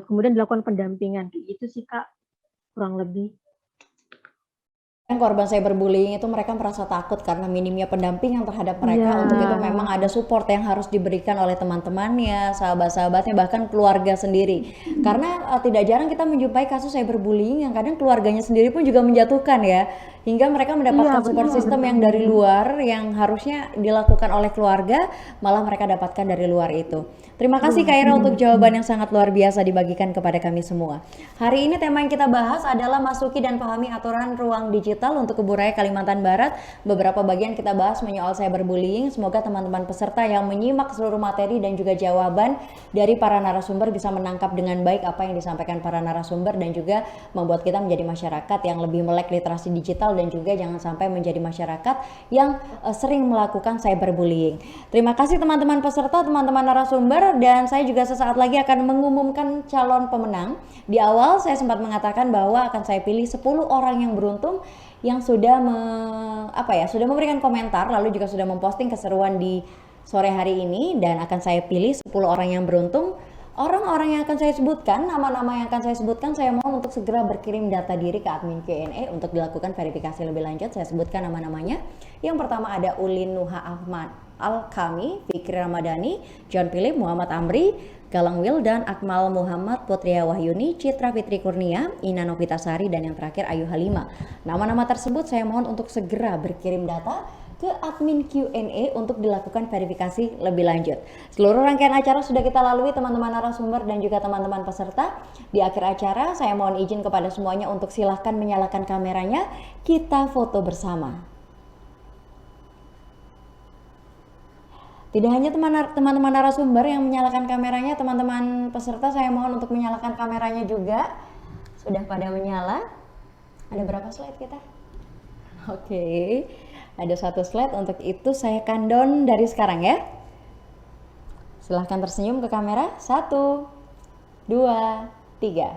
Kemudian dilakukan pendampingan, kayak gitu sih Kak, kurang lebih. korban cyberbullying itu mereka merasa takut karena minimnya pendampingan terhadap mereka. Iya. Untuk itu memang ada support yang harus diberikan oleh teman-temannya, sahabat-sahabatnya, bahkan keluarga sendiri. Karena tidak jarang kita menjumpai kasus cyberbullying yang kadang keluarganya sendiri pun juga menjatuhkan ya. Hingga mereka mendapatkan Iya, support betul, system yang dari luar yang harusnya dilakukan oleh keluarga, malah mereka dapatkan dari luar itu. Terima kasih Kak Ira untuk jawaban yang sangat luar biasa dibagikan kepada kami semua. Hari ini tema yang kita bahas adalah masuki dan pahami aturan ruang digital untuk Kebun Raya Kalimantan Barat. Beberapa bagian kita bahas menyoal cyberbullying. Semoga teman-teman peserta yang menyimak seluruh materi dan juga jawaban dari para narasumber bisa menangkap dengan baik apa yang disampaikan para narasumber dan juga membuat kita menjadi masyarakat yang lebih melek literasi digital dan juga jangan sampai menjadi masyarakat yang sering melakukan cyberbullying. Terima kasih teman-teman peserta, teman-teman narasumber, dan saya juga sesaat lagi akan mengumumkan calon pemenang. Di awal saya sempat mengatakan bahwa akan saya pilih 10 orang yang beruntung yang sudah sudah memberikan komentar lalu juga sudah memposting keseruan di sore hari ini, dan akan saya pilih 10 orang yang beruntung. Orang-orang yang akan saya sebutkan, nama-nama yang akan saya sebutkan, saya mohon untuk segera berkirim data diri ke admin Q&A untuk dilakukan verifikasi lebih lanjut. Saya sebutkan nama-namanya. Yang pertama ada Ulin Nuha Ahmad Al-Kami, Fikri Ramadhani, John Philip, Muhammad Amri, Galang Wildan, Akmal Muhammad, Putria Wahyuni, Citra Fitri Kurnia, Ina Novitasari, dan yang terakhir Ayu Halima. Nama-nama tersebut saya mohon untuk segera berkirim data ke admin Q&A untuk dilakukan verifikasi lebih lanjut. Seluruh rangkaian acara sudah kita lalui teman-teman narasumber dan juga teman-teman peserta. Di akhir acara saya mohon izin kepada semuanya untuk silahkan menyalakan kameranya, kita foto bersama. Tidak hanya teman-teman narasumber yang menyalakan kameranya, teman-teman peserta saya mohon untuk menyalakan kameranya juga. Sudah pada menyala. Ada berapa slide kita? Oke. Ada 1 slide, untuk itu saya countdown dari sekarang ya. Silahkan tersenyum ke kamera. 1, 2, 3.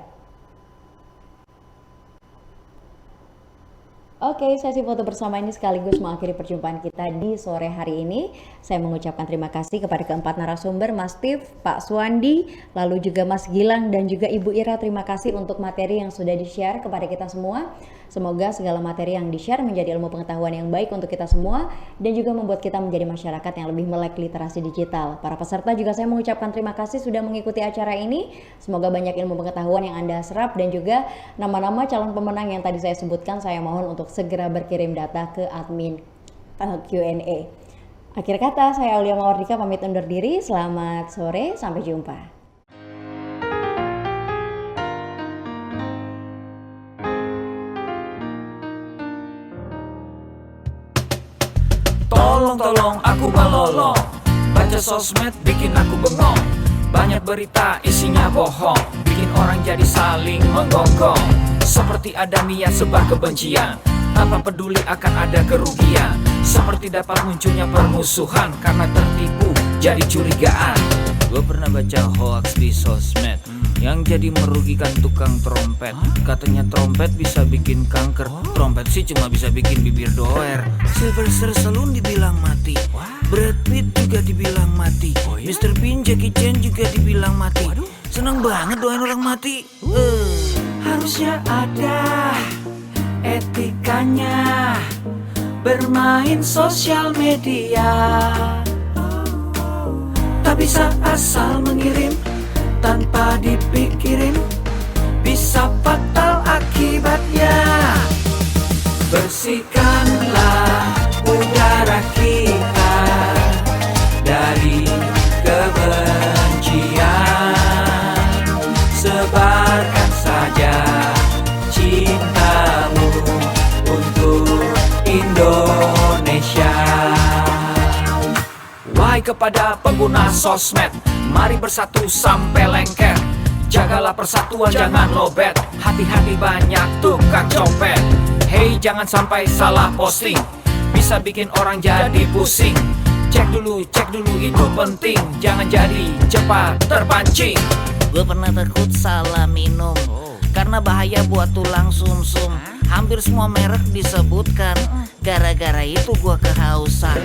Oke, sesi foto bersama ini sekaligus mengakhiri perjumpaan kita di sore hari ini. Saya mengucapkan terima kasih kepada keempat narasumber, Mas Tif, Pak Suwandi, lalu juga Mas Gilang dan juga Ibu Ira. Terima kasih untuk materi yang sudah di-share kepada kita semua. Semoga segala materi yang di-share menjadi ilmu pengetahuan yang baik untuk kita semua dan juga membuat kita menjadi masyarakat yang lebih melek literasi digital. Para peserta juga saya mengucapkan terima kasih sudah mengikuti acara ini. Semoga banyak ilmu pengetahuan yang Anda serap dan juga nama-nama calon pemenang yang tadi saya sebutkan saya mohon untuk segera berkirim data ke admin Q&A. Akhir kata, saya Aulia Mawardika pamit undur diri. Selamat sore, sampai jumpa. Tolong aku melolong, baca sosmed bikin aku bengong. Banyak berita isinya bohong, bikin orang jadi saling menggonggong. Seperti ada niat sebar kebencian, tanpa peduli akan ada kerugian. Seperti dapat munculnya permusuhan karena tertipu jadi curigaan. Gue pernah baca hoax di sosmed yang jadi merugikan tukang trompet. Katanya trompet bisa bikin kanker, trompet sih cuma bisa bikin bibir doer. Sylvester Stallone dibilang mati, Brad Pitt juga dibilang mati, Mr. Bean, Jackie Chan juga dibilang mati. Seneng banget doain orang mati. Harusnya ada etikanya bermain sosial media. Tak bisa asal mengirim tanpa dipikirin, bisa fatal akibatnya. Bersihkanlah udara kita dari kebencian. Sebarkan saja cintamu untuk Indonesia. Wahai kepada pengguna sosmed, mari bersatu sampai lengket. Jagalah persatuan, jangan lobet. Hati-hati banyak tukang copet. Hey, jangan sampai salah posting, bisa bikin orang jadi pusing. Cek dulu itu penting, jangan jadi cepat terpancing. Gue pernah takut salah minum karena bahaya buat tulang sumsum. Hampir semua merek disebutkan, gara-gara itu gue kehausan.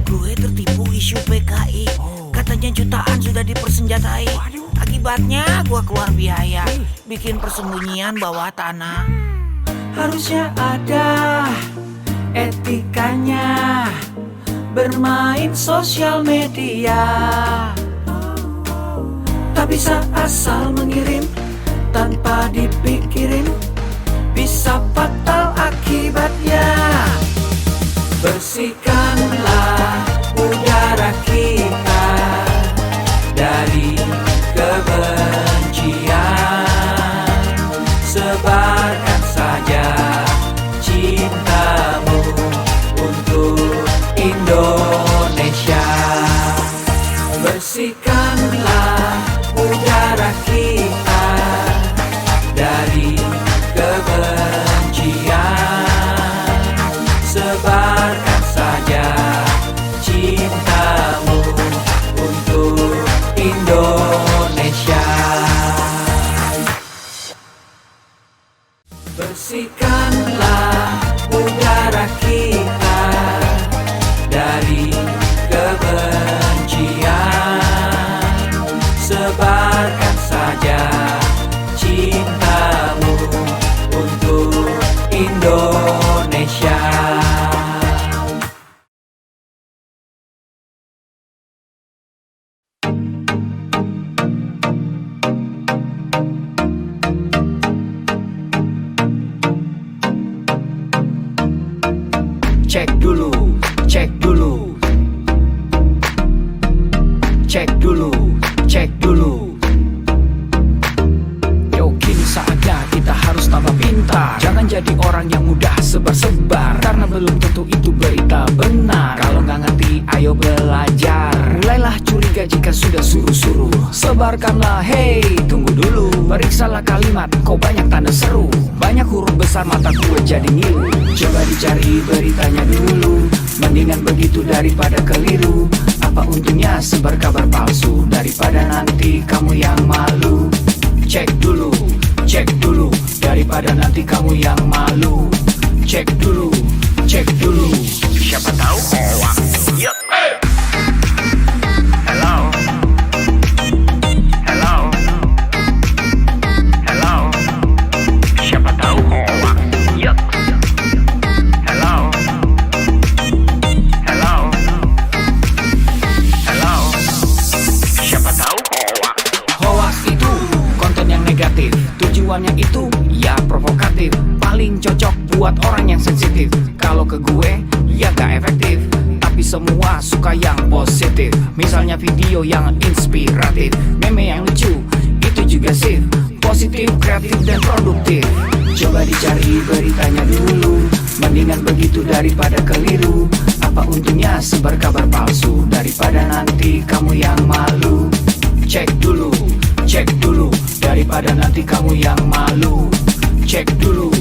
Gue tertipu isu PKI, katanya jutaan sudah dipersenjatai. Akibatnya gue keluar biaya, bikin persembunyian bawah tanah. Harusnya ada etikanya bermain sosial media. Tak bisa asal mengirim tanpa dipikirin, bisa fatal akibatnya. Bersihkanlah udara kita dari kebencian, sebarkan saja cintamu untuk Indonesia. Bersihkanlah udara kita dari kebencian, sebarkan saja cintamu untuk Indonesia. Bersihkanlah udara kita dari kebencian, sebarkan saja cintamu untuk Indonesia. Cek dulu, cek dulu, cek dulu, cek dulu. Yo, kini saatnya kita harus tambah pintar. Jangan jadi orang yang mudah sebar-sebar, karena belum tentu itu berita benar. Kalau nggak ngerti, ayo belajar. Mulailah curiga jika sudah suruh-suruh. Sebarkanlah, hey, tunggu dulu. Periksalah kalimat, kok banyak tanda seru. Banyak huruf besar, mata gue jadi ngilu. Coba dicari beritanya dulu, mendingan begitu daripada keliru. Apa untungnya sebar kabar palsu, daripada nanti kamu yang malu. Cek dulu, daripada nanti kamu yang malu. Cek dulu, siapa tahu hoax. Yup. Hello. Siapa tahu hoax. Yup. Hello. Siapa tahu hoax. Hoax itu konten yang negatif, tujuannya itu ya provokatif. Paling cocok buat orang yang sensitif. Kalau ke gue ya gak efektif, tapi semua suka yang positif. Misalnya video yang inspiratif, meme yang lucu, itu juga sih positif, kreatif, dan produktif. Coba dicari beritanya dulu, mendingan begitu daripada keliru. Apa untungnya sebar kabar palsu, daripada nanti kamu yang malu. Cek dulu, daripada nanti kamu yang malu. Cek dulu,